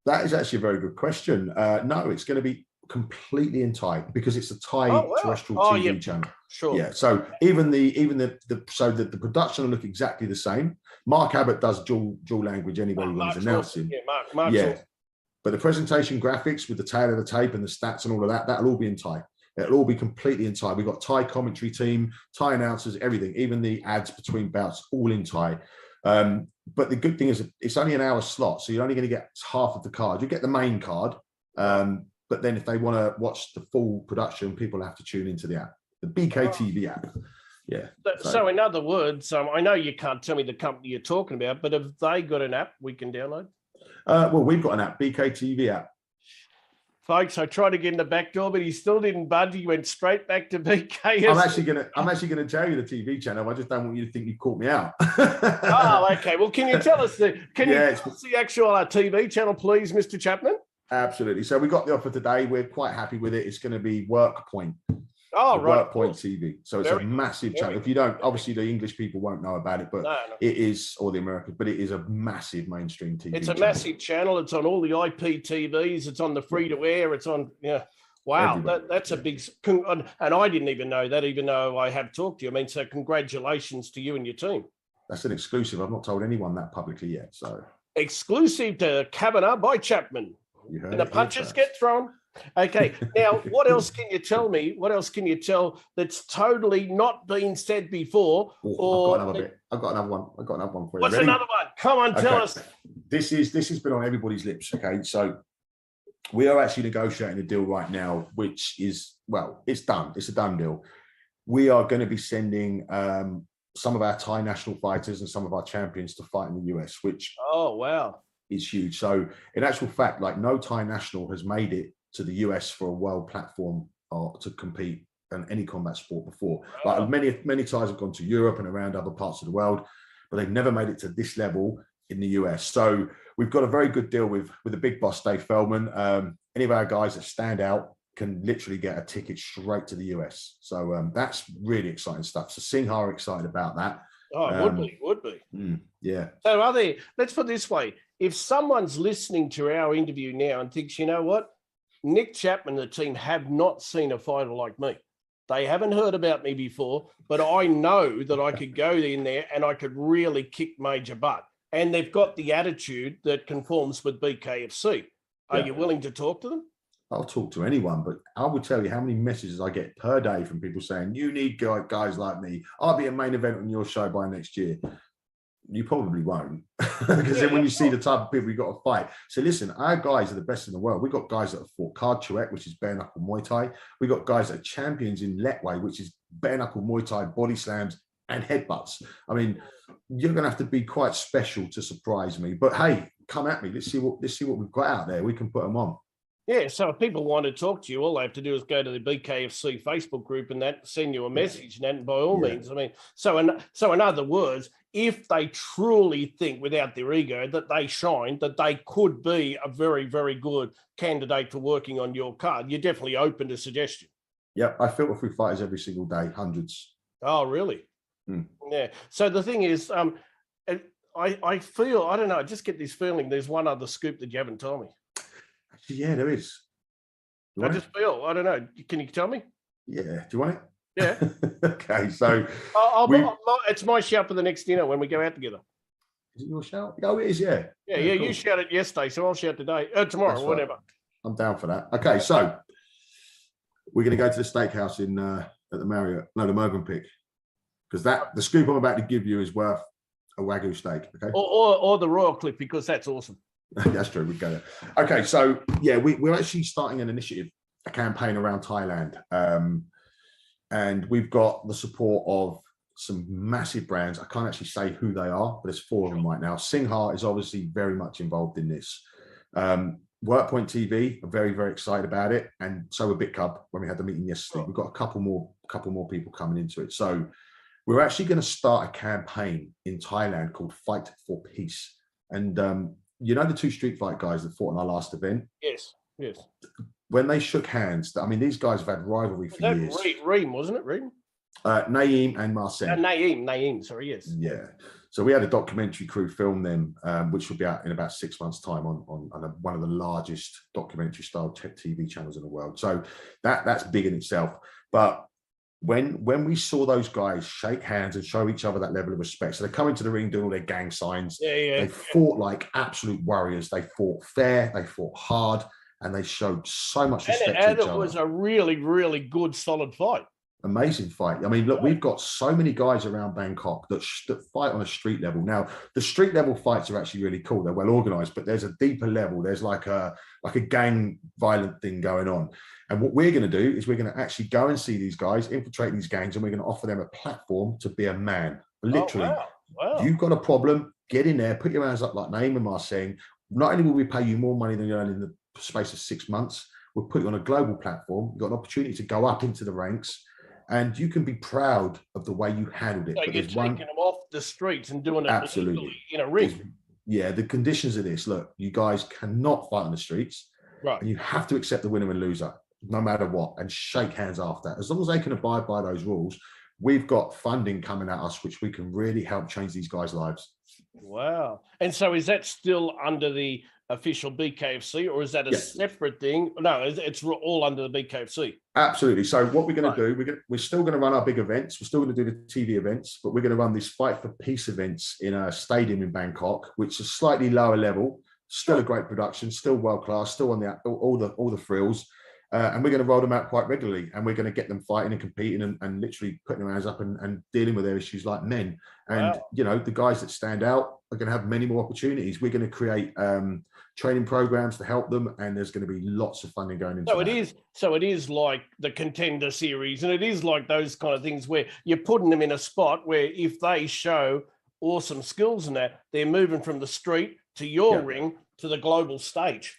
That is actually a very good question. No, it's going to be completely in Thai because it's a Thai terrestrial TV channel. Sure. Yeah. So even the production will look exactly the same. Mark Abbott does dual language anyway when he's announcing. Yeah, Mark. Yeah. But the presentation graphics with the tail of the tape and the stats and all of that, that'll all be in Thai. It'll all be completely in Thai. We've got Thai commentary team, Thai announcers, everything, even the ads between bouts, all in Thai. But the good thing is it's only an hour slot, so you're only going to get half of the card. You get the main card, but then if they want to watch the full production, people have to tune into the app, the BKTV app. Yeah. So in other words, I know you can't tell me the company you're talking about, but have they got an app we can download? Well, we've got an app, BKTV app. Folks, I tried to get in the back door, but he still didn't budge. He went straight back to BKFC. I'm actually gonna tell you the TV channel. I just don't want you to think you caught me out. Oh, okay. Well, can you tell us the actual TV channel, please, Mr. Chapman? Absolutely. So we got the offer today. We're quite happy with it. It's going to be WorkPoint. Oh, right. WorkPoint TV. So it's a massive channel. If you don't, obviously the English people won't know about it, but it is, or the Americans, but it is a massive mainstream TV. It's a massive channel. It's on all the IPTVs. It's on the free to air. It's on, wow, that's a big, and I didn't even know that, even though I have talked to you. I mean, so congratulations to you and your team. That's an exclusive. I've not told anyone that publicly yet. So exclusive to Cavanagh by Chapman. And the punches get thrown. Okay. Now, what else can you tell me? What else can you tell that's totally not been said before? I've got another one for you. What's another one? Come on, tell us. This has been on everybody's lips. Okay. So we are actually negotiating a deal right now, which is, well, it's done. It's a done deal. We are going to be sending some of our Thai national fighters and some of our champions to fight in the US, which is huge. So in actual fact, like no Thai national has made it to the US for a world platform or to compete in any combat sport before. Like many Thais have gone to Europe and around other parts of the world, but they've never made it to this level in the US. So we've got a very good deal with the big boss, Dave Feldman. Any of our guys that stand out can literally get a ticket straight to the US. So that's really exciting stuff. So Singha are excited about that. Oh, it would be. Yeah. So let's put it this way. If someone's listening to our interview now and thinks, you know what, Nick Chapman and the team have not seen a fighter like me. They haven't heard about me before, but I know that I could go in there and I could really kick major butt. And they've got the attitude that conforms with BKFC. Are you willing to talk to them? I'll talk to anyone, but I will tell you how many messages I get per day from people saying, you need guys like me. I'll be a main event on your show by next year. You probably won't, because then when you see the type of people you got to fight. So listen, our guys are the best in the world. We've got guys that have fought Card Chuek, which is bare knuckle Muay Thai. We've got guys that are champions in Letway, which is bare knuckle Muay Thai, body slams and headbutts. I mean, you're going to have to be quite special to surprise me. But hey, come at me. Let's see what we've got out there. We can put them on. Yeah, so if people want to talk to you, all they have to do is go to the BKFC Facebook group and send you a message, and by all means. I mean, so in other words, if they truly think without their ego that they shine, that they could be a very, very good candidate for working on your card, you're definitely open to suggestion. Yeah, I filter through fighters every single day, hundreds. Oh, really? Yeah. So the thing is, I feel, I don't know, I just get this feeling there's one other scoop that you haven't told me. Yeah, there is. I just feel, I don't know. Can you tell me? Yeah. Do you want it? Yeah. Okay. So it's my shout for the next dinner when we go out together. Is it your shout? Oh, it is. Yeah. Yeah. Cool. You shouted yesterday, so I'll shout today. Tomorrow, That's whatever. Right. I'm down for that. Okay. So we're going to go to the steakhouse at the Marriott, the Movenpick, because the scoop I'm about to give you is worth a Wagyu steak. Okay. Or the Royal Clip, because that's awesome. That's true. We go there. Okay, so yeah, we're actually starting an initiative, a campaign around Thailand, and we've got the support of some massive brands. I can't actually say who they are, but there's 4 of them right now. Singha is obviously very much involved in this. WorkPoint TV are very, very excited about it, and so were Big Cub when we had the meeting yesterday. We've got a couple more people coming into it. So we're actually going to start a campaign in Thailand called Fight for Peace, and you know the 2 street fight guys that fought in our last event? Yes. When they shook hands, I mean, these guys have had rivalry for years. Reem, wasn't it? Reem? Naeem and Marcel. Naeem, sorry, yes. Yeah. So we had a documentary crew film them, which will be out in about 6 months' time on one of the largest documentary-style TV channels in the world. So that's big in itself. But when we saw those guys shake hands and show each other that level of respect, so they come into the ring doing all their gang signs. They fought like absolute warriors. They fought fair. They fought hard, and they showed so much respect to each other. And it was a really, really good, solid fight. Amazing fight. I mean, look, we've got so many guys around Bangkok that fight on a street level. Now, the street level fights are actually really cool. They're well organized, but there's a deeper level. There's like a gang violent thing going on. And what we're going to do is we're going to actually go and see these guys, infiltrate these gangs, and we're going to offer them a platform to be a man. Literally, you've got a problem, get in there, put your hands up like Naeem and Mar saying, not only will we pay you more money than you earn in the space of 6 months, we'll put you on a global platform. You've got an opportunity to go up into the ranks, and you can be proud of the way you handled it. So you're taking them off the streets and doing it absolutely in a ring. Yeah, the conditions of this, look, you guys cannot fight on the streets. Right. And you have to accept the winner and loser, no matter what, and shake hands after. As long as they can abide by those rules, we've got funding coming at us, which we can really help change these guys' lives. Wow. And so is that still under the official BKFC, or is that a separate thing? No, it's all under the BKFC. Absolutely. So what we're going to do, we're still going to run our big events. We're still going to do the TV events, but we're going to run these Fight for Peace events in a stadium in Bangkok, which is slightly lower level, still a great production, still world class, still on all the frills. And we're going to roll them out quite regularly, and we're going to get them fighting and competing and literally putting their hands up and dealing with their issues like men. And, the guys that stand out are going to have many more opportunities. We're going to create training programs to help them, and there's going to be lots of funding going into that. So it is like the Contender Series, and it is like those kind of things where you're putting them in a spot where if they show awesome skills in that, they're moving from the street to your ring to the global stage.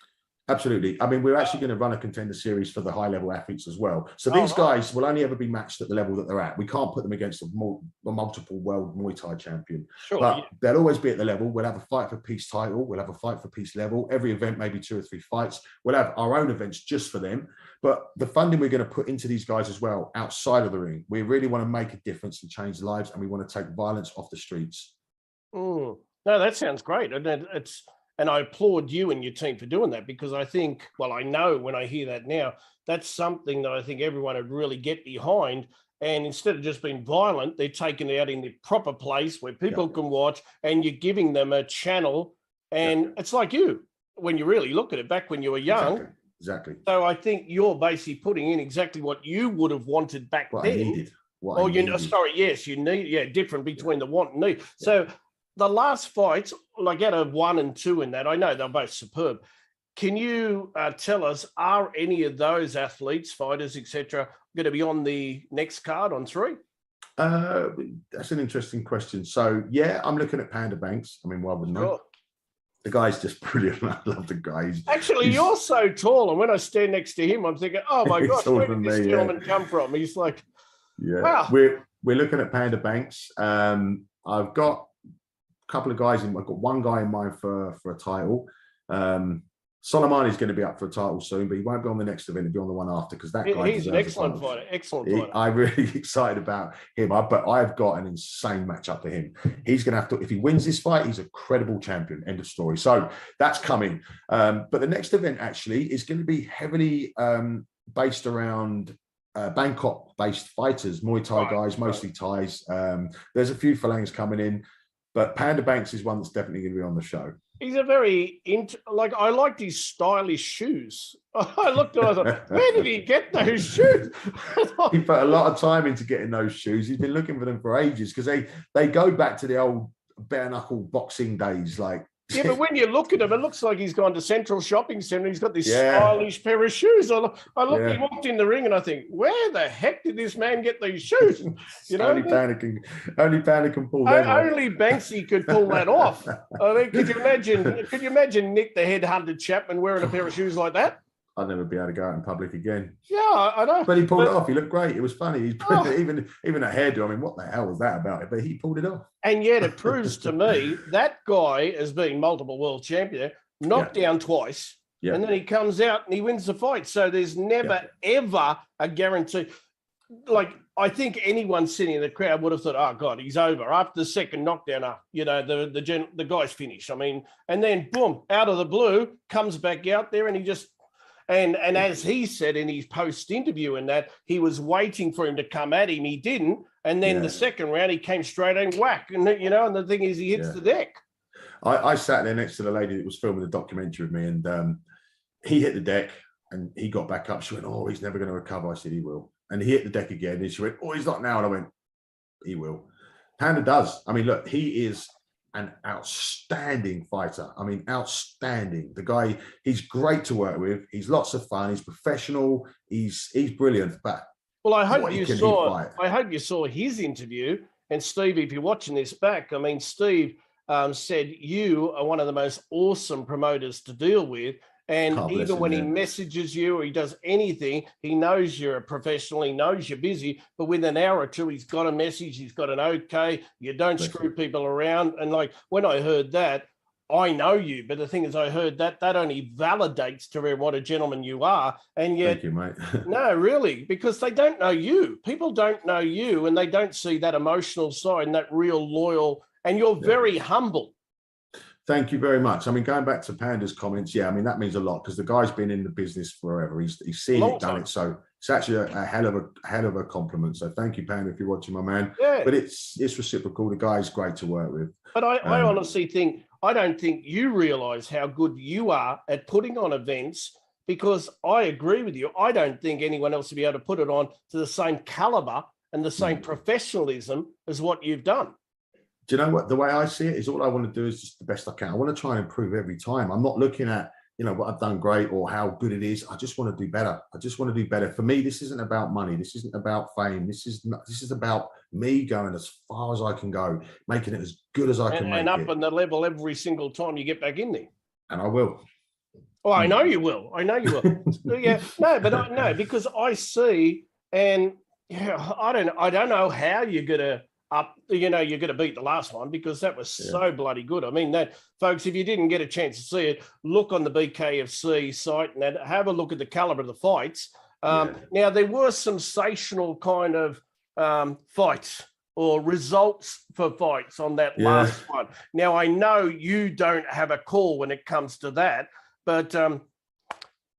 Absolutely. I mean, we're actually going to run a Contender Series for the high-level athletes as well. So these guys will only ever be matched at the level that they're at. We can't put them against a multiple world Muay Thai champion. Sure, but they'll always be at the level. We'll have a Fight for Peace title. We'll have a Fight for Peace level. Every event, maybe 2 or 3 fights. We'll have our own events just for them. But the funding we're going to put into these guys as well, outside of the ring, we really want to make a difference and change lives, and we want to take violence off the streets. No, that sounds great. And I applaud you and your team for doing that, because I think, well, I know when I hear that now, that's something that I think everyone would really get behind. And instead of just being violent, they're taking it out in the proper place where people can watch, and you're giving them a channel. And it's like you, when you really look at it, back when you were young. Exactly. So I think you're basically putting in exactly what you would have wanted back then. I needed. Different between the want and need. So the last fights, like out of 1 and 2 in that, I know they're both superb. Can you tell us, are any of those athletes, fighters, etc., going to be on the next card on 3? That's an interesting question. So, I'm looking at Panda Banks. I mean, why wouldn't I? The guy's just brilliant. I love the guy. Actually, you're so tall, and when I stand next to him, I'm thinking, oh my gosh, where did this gentleman come from? He's like, wow. We're looking at Panda Banks. I've got couple of guys in. I've got one guy in mind for a title. Soleimani's going to be up for a title soon, but he won't be on the next event. He'll be on the one after, because that guy he's an excellent fighter. I'm really excited about him. But I've got an insane matchup for him. He's going to have to, if he wins this fight, he's a credible champion. End of story. So that's coming. But the next event actually is going to be heavily based around Bangkok-based fighters, Muay Thai guys, mostly Thais. There's a few Phalangs coming in. But Panda Banks is one that's definitely going to be on the show. He's a very, I liked his stylish shoes. I looked at it, I thought, where did he get those shoes? He put a lot of time into getting those shoes. He's been looking for them for ages, because they go back to the old bare knuckle boxing days. Yeah, but when you look at him, it looks like he's gone to Central Shopping Centre. He's got this stylish pair of shoes. He walked in the ring, and I think, where the heck did this man get these shoes? Only Panda can pull that off. Only Banksy could pull that off. I mean, could you imagine Nick the headhunter Chapman wearing a pair of shoes like that? I'd never be able to go out in public again. Yeah, I know. But he pulled it off. He looked great. It was funny. He's even a hairdo. I mean, what the hell was that about? But he pulled it off. And yet it proves to me that guy has been multiple world champion, knocked down twice, and then he comes out and he wins the fight. So there's never, ever a guarantee. I think anyone sitting in the crowd would have thought, oh, God, he's over. After the second knockdown, the guy's finished. I mean, and then, boom, out of the blue, comes back out there, and he just... And as he said in his post-interview in that, he was waiting for him to come at him. He didn't. And then the second round, he came straight and whack. And, and the thing is, he hits the deck. I sat there next to the lady that was filming the documentary with me, and he hit the deck, and he got back up. She went, oh, he's never going to recover. I said, he will. And he hit the deck again, and she went, oh, he's not now. And I went, he will. Panda does. I mean, look, he is an outstanding fighter. I mean, outstanding. The guy, he's great to work with. He's lots of fun. He's professional. He's brilliant. But well, I hope you saw his interview. And Steve, if you're watching this back, I mean, Steve said you are one of the most awesome promoters to deal with. And even when he messages you or he does anything, he knows you're a professional, he knows you're busy, but within an hour or two, he's got a message, he's got an okay, you don't screw people around. And like, when I heard that, I know you, but the thing is, I heard that only validates to everyone what a gentleman you are. And yet, thank you, mate. No, really, because they don't know you. People don't know you, and they don't see that emotional side and that real loyal, and you're very humble. Thank you very much. I mean, going back to Panda's comments, yeah, I mean, that means a lot because the guy's been in the business forever. He's seen it, done it. So it's actually a hell of a compliment. So thank you, Panda, if you're watching, my man. Yeah. But it's reciprocal. The guy's great to work with. But I honestly think, I don't think you realize how good you are at putting on events, because I agree with you. I don't think anyone else will be able to put it on to the same caliber and the same professionalism as what you've done. Do you know what? The way I see it is all I want to do is just the best I can. I want to try and improve every time. I'm not looking at, what I've done great or how good it is. I just want to do better. I just want to do better. For me, this isn't about money. This isn't about fame. This is about me going as far as I can go, making it as good as I can make it. And up on the level every single time you get back in there. And I will. Oh, I know you will. I know you will. Yeah. No, because I see, and I don't know how you're gonna you're going to beat the last one, because that was so bloody good. I mean, that, folks, if you didn't get a chance to see it, look on the BKFC site and have a look at the caliber of the fights. Now, there were sensational kind of fights or results for fights on that last one. Now, I know you don't have a call when it comes to that, but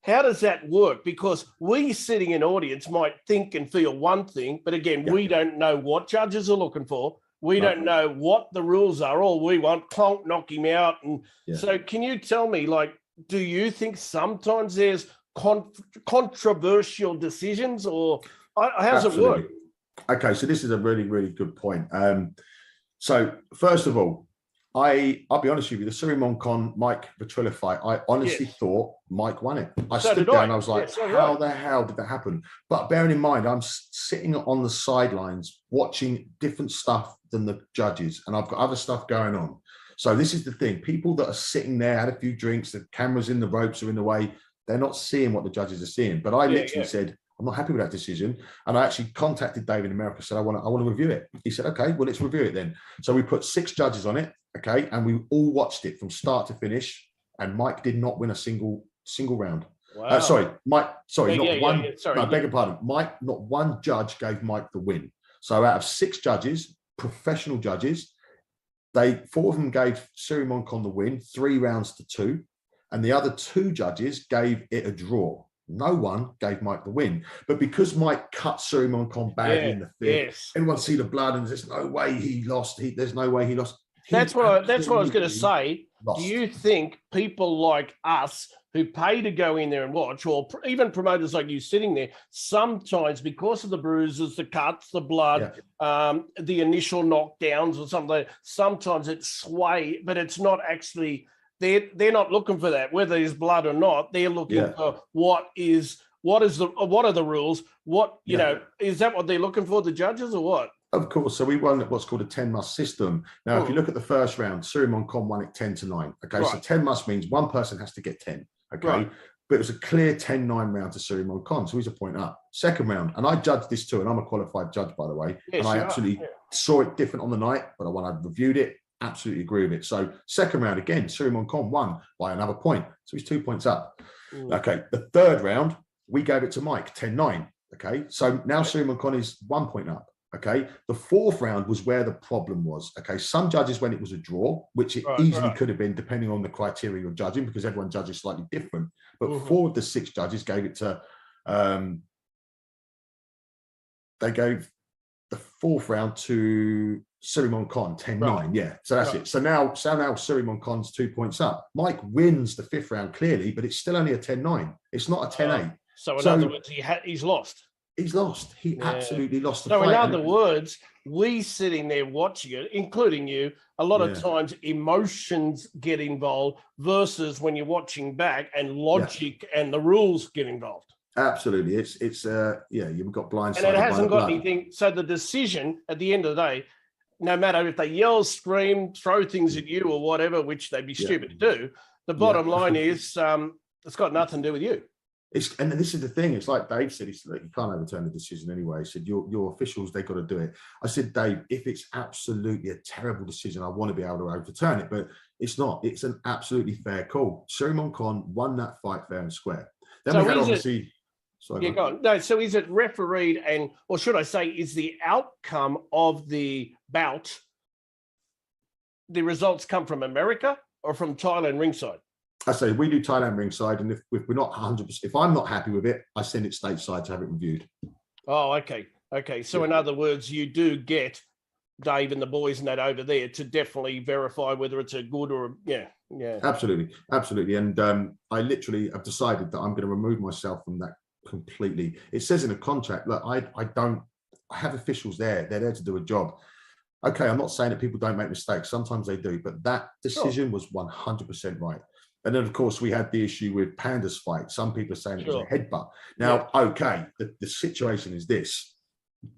how does that work? Because we sitting in audience might think and feel one thing, but again, we don't know what judges are looking for. We don't know what the rules are. All we want, clonk, knock him out. And so can you tell me, like, do you think sometimes there's controversial decisions, or how's it work? Okay, so this is a really, really good point. So first of all, I'll be honest with you, the Suleiman Khan Mike Ventrilla fight, I honestly thought Mike won it. I stood there and I was like, how the hell did that happen? But bearing in mind, I'm sitting on the sidelines watching different stuff than the judges, and I've got other stuff going on. So this is the thing. People that are sitting there, had a few drinks, the cameras in the ropes are in the way, they're not seeing what the judges are seeing. But I literally said, I'm not happy with that decision. And I actually contacted David in America, said, I want to review it. He said, okay, well, let's review it then. So we put 6 judges on it. Okay, and we all watched it from start to finish, and Mike did not win a single round. Wow. Mike. Sorry, not one. I beg your pardon. Mike. Not one judge gave Mike the win. So out of 6 judges, professional judges, 4 of them gave Suleiman Khan the win, 3 rounds to 2, and the other 2 judges gave it a draw. No one gave Mike the win, but because Mike cut Suleiman Khan badly in the fifth, everyone see the blood, and there's no way he lost. There's no way he lost. That's what I was going to say. Lost. Do you think people like us who pay to go in there and watch, or even promoters like you sitting there, sometimes because of the bruises, the cuts, the blood, the initial knockdowns or something, sometimes it's sway, but it's not actually, they're not looking for that, whether there's blood or not. They're looking for what are the rules? Is that what they're looking for, the judges, or what? Of course. So we run what's called a 10-must system. Now, if you look at the first round, Suleiman Khan won it 10-9. Okay, so 10-must means one person has to get 10. Okay, but it was a clear 10-9 round to Suleiman Khan, so he's a point up. Second round, and I judged this too, and I'm a qualified judge, by the way, and I absolutely saw it different on the night, but when I reviewed it, absolutely agree with it. So second round, again, Suleiman Khan won by another point, so he's 2 points up. Okay, the third round, we gave it to Mike, 10-9. Okay, so now Suleiman Khan is 1 point up. Okay, the fourth round was where the problem was. Okay, some judges, when it was a draw, which it easily could have been depending on the criteria you're judging, because everyone judges slightly different. But 4 of the 6 judges gave it to, they gave the fourth round to Suleiman Khan, 10-9. Yeah, so that's it. So now Suleiman Khan's 2 points up. Mike wins the 5th round clearly, but it's still only a 10-9. It's not a 10-8. So in other words, he's lost. He's lost. He absolutely lost the fight. So in other words, we sitting there watching it, including you, a lot of times emotions get involved versus when you're watching back and logic and the rules get involved. Absolutely. You've got blindsided. And it hasn't got anything. So the decision at the end of the day, no matter if they yell, scream, throw things at you or whatever, which they'd be stupid to do, the bottom line is it's got nothing to do with you. And this is the thing. It's like Dave said. He said, look, you can't overturn the decision anyway. He said, your officials, they've got to do it. I said, Dave, if it's absolutely a terrible decision, I want to be able to overturn it, but it's not. It's an absolutely fair call. Sherman Khan won that fight fair and square. Then so we had obviously. Go on. No, so is it refereed or should I say, is the outcome of the bout, the results come from America or from Thailand ringside? I say we do Thailand ringside, and if we're not 100%, if I'm not happy with it, I send it stateside to have it reviewed. Oh, okay. So in other words, you do get Dave and the boys and that over there to definitely verify whether it's a good or Absolutely. And I literally have decided that I'm going to remove myself from that completely. It says in the contract, look, I have officials there. They're there to do a job. Okay, I'm not saying that people don't make mistakes. Sometimes they do, but that decision was 100% right. And then, of course, we had the issue with Panda's fight. Some people are saying it was a headbutt. Now, okay, the situation is this.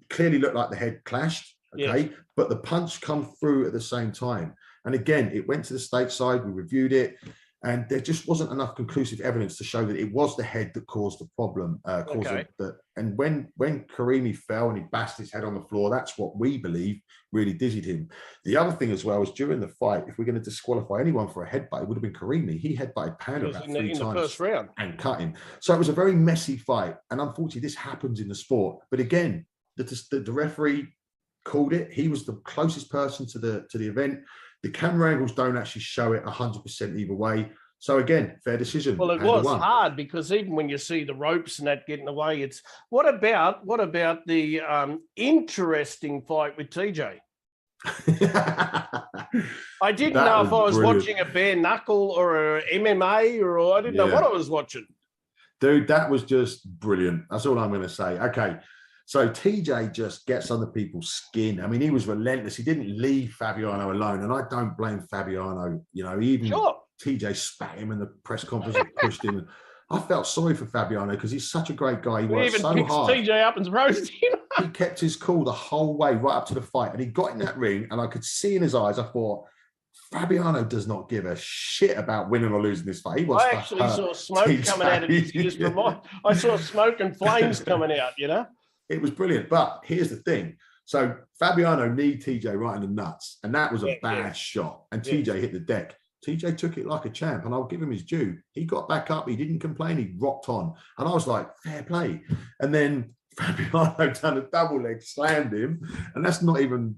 Clearly looked like the head clashed, okay? But the punch come through at the same time. And again, it went to the stateside. We reviewed it. And there just wasn't enough conclusive evidence to show that it was the head that caused the problem. And when Karimi fell and he bashed his head on the floor, that's what we believe really dizzied him. The other thing as well is during the fight, if we're going to disqualify anyone for a headbutt, it would have been Karimi. He headbutted Panda about 3 times in the first round and cut him. So it was a very messy fight. And unfortunately, this happens in the sport. But again, the referee called it. He was the closest person to the event. The camera angles don't actually show it 100% either way. So again, fair decision. Well, it was hard because even when you see the ropes and that getting away, it's what about the interesting fight with TJ? I didn't know if I was watching a bare knuckle or a MMA or I didn't know what I was watching. Dude, that was just brilliant. That's all I'm going to say. Okay. So TJ just gets under people's skin. I mean, he was relentless. He didn't leave Fabiano alone. And I don't blame Fabiano. You know, even TJ spat him in the press conference and pushed him. I felt sorry for Fabiano because he's such a great guy. He worked so hard. TJ up and roasted him. He kept his cool the whole way right up to the fight. And he got in that ring and I could see in his eyes, I thought, Fabiano does not give a shit about winning or losing this fight. He wants I actually saw smoke coming out of his ears. I saw smoke and flames coming out, you know? It was brilliant. But here's the thing. So Fabiano kneed TJ right in the nuts. And that was a bad shot. And TJ hit the deck. TJ took it like a champ. And I'll give him his due. He got back up. He didn't complain. He rocked on. And I was like, fair play. And then Fabiano done a double leg, slammed him. And that's not even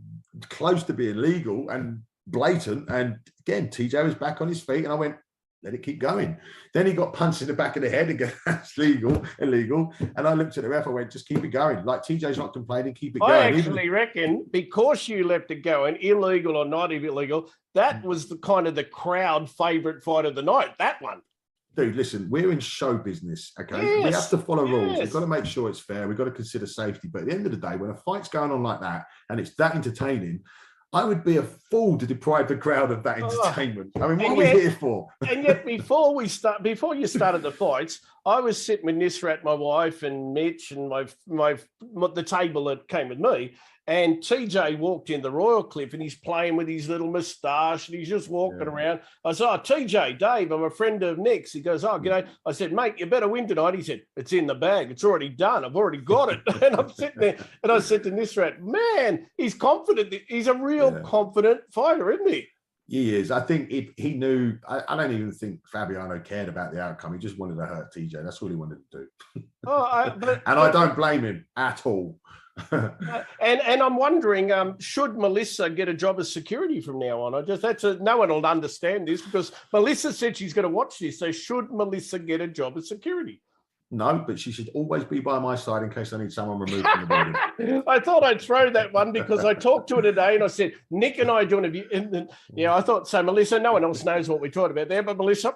close to being legal and blatant. And again, TJ was back on his feet. And I went, let it keep going. Then he got punched in the back of the head again. That's illegal. And I looked at the ref. I went, just keep it going. Like TJ's not complaining. Keep it going. I actually reckon because you left it going, illegal or not illegal, that was the kind of the crowd favorite fight of the night. That one. Dude, listen, we're in show business. Okay, we have to follow rules. We've got to make sure it's fair. We've got to consider safety. But at the end of the day, when a fight's going on like that and it's that entertaining, I would be a fool to deprive the crowd of that entertainment. I mean, what are we here for? And yet, before you started the fights, I was sitting with Nisrat, my wife, and Mitch, and the table that came with me. And TJ walked in the Royal Cliff, and he's playing with his little moustache, and he's just walking around. I said, "Oh, TJ, Dave, I'm a friend of Nick's." He goes, "Oh, g'day." I said, "Mate, you better win tonight." He said, "It's in the bag. It's already done. I've already got it." And I'm sitting there, and I said to Nisrat, "Man, he's confident. He's a real confident fighter, isn't he?" He is. I think he knew. I don't even think Fabiano cared about the outcome. He just wanted to hurt TJ. That's all he wanted to do. I don't blame him at all. And I'm wondering, should Melissa get a job as security from now on? No one will understand this because Melissa said she's going to watch this. So should Melissa get a job as security? No, but she should always be by my side in case I need someone removed from the building. I thought I'd throw that one because I talked to her today and I said, Nick and I are doing a view. And I thought, so Melissa, no one else knows what we talked about there, but Melissa,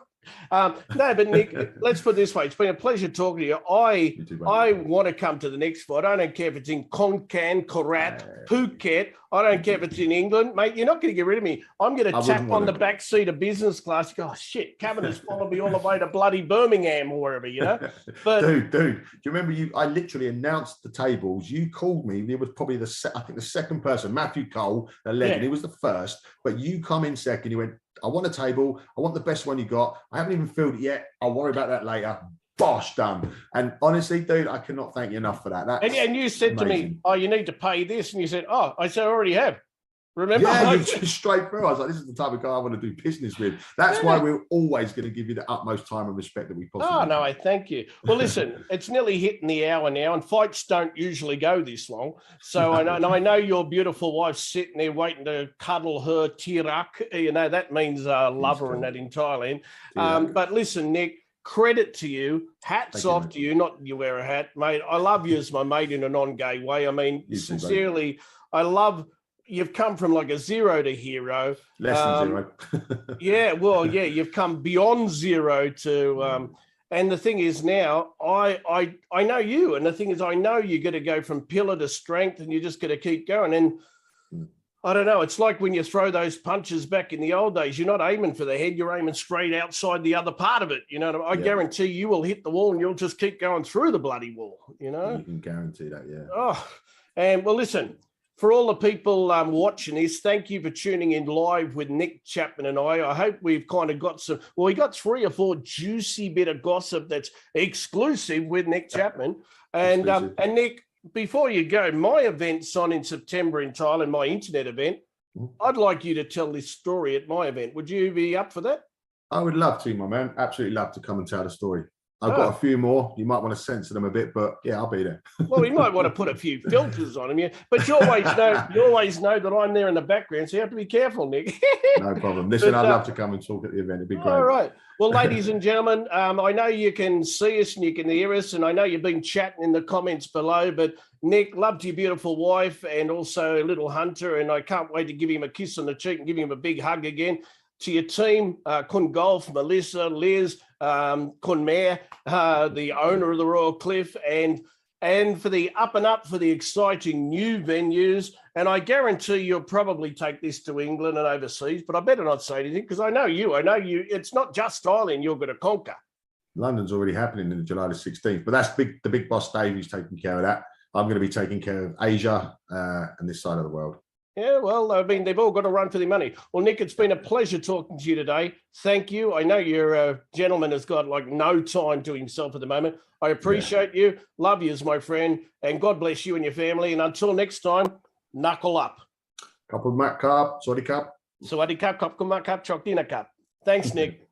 No, but Nick, let's put it this way. It's been a pleasure talking to you. I want to come to the next fight. I don't care if it's in Konkan, Korat, Phuket. I don't care if it's in England. Mate, you're not going to get rid of me. I'm going to tap on the back seat of business class. Go, oh, shit, Cavanagh's followed me all the way to bloody Birmingham or wherever, you know? But dude, do you remember I literally announced the tables. You called me. It was probably the second person, Matthew Cole, the legend. He was the first, but you come in second. You went, I want a table. I want the best one you got. I haven't even filled it yet. I'll worry about that later. Bosh, done. And honestly, dude, I cannot thank you enough for that. And you said amazing. To me, oh, you need to pay this. And you said, oh, I said, I already have. Remember? Yeah, you just straight through. I was like, this is the type of guy I want to do business with. That's why we're always going to give you the utmost time and respect that we possibly can. No, I thank you. Well, listen, it's nearly hitting the hour now, and fights don't usually go this long. So I know your beautiful wife's sitting there waiting to cuddle her tirak. You know, that means lover and that in Thailand. But listen, Nick, credit to you. Hats off to you. Not you wear a hat, mate. I love you as my mate in a non-gay way. I mean, sincerely, I love... You've come from like a zero to hero. Less than zero. You've come beyond zero to, and the thing is now, I know you, and the thing is, I know you're going to go from pillar to strength, and you're just going to keep going. And I don't know, it's like when you throw those punches back in the old days, you're not aiming for the head, you're aiming straight outside the other part of it. You know, I guarantee you will hit the wall, and you'll just keep going through the bloody wall. You know, you can guarantee that, yeah. Oh, and well, listen. For all the people watching this, thank you for tuning in live with Nick Chapman and I. I hope we've kind of got we got 3 or 4 juicy bit of gossip that's exclusive with Nick Chapman. And Nick, before you go, my event's on in September in Thailand, my internet event. I'd like you to tell this story at my event. Would you be up for that? I would love to, my man. Absolutely love to come and tell the story. I've got a few more. You might want to censor them a bit, but yeah, I'll be there. Well, we might want to put a few filters on them, but you always know that I'm there in the background, so you have to be careful, Nick. No problem. Listen, I'd love to come and talk at the event. It'd be great. All right. Well, ladies and gentlemen, I know you can see us and you can hear us, and I know you've been chatting in the comments below, but Nick, love to your beautiful wife and also little Hunter, and I can't wait to give him a kiss on the cheek and give him a big hug again. To your team, Kun Golf, Melissa, Liz, Kun Mayor, the owner of the Royal Cliff, and for the up and up for the exciting new venues. And I guarantee you'll probably take this to England and overseas, but I better not say anything because I know you. It's not just Thailand you're going to conquer. London's already happening in July the 16th, but that's the big boss Dave who's taking care of that. I'm going to be taking care of Asia and this side of the world. Yeah, well, I mean, they've all got to run for their money. Well, Nick, it's been a pleasure talking to you today. Thank you. I know you're a gentleman has got like no time to himself at the moment. I appreciate you. Love you as my friend. And God bless you and your family. And until next time, knuckle up. Couple of Mac Cup, Sorry Cup. Sawadee Cup, Cup, Cup, Chok Dina Cup. Thanks, Nick.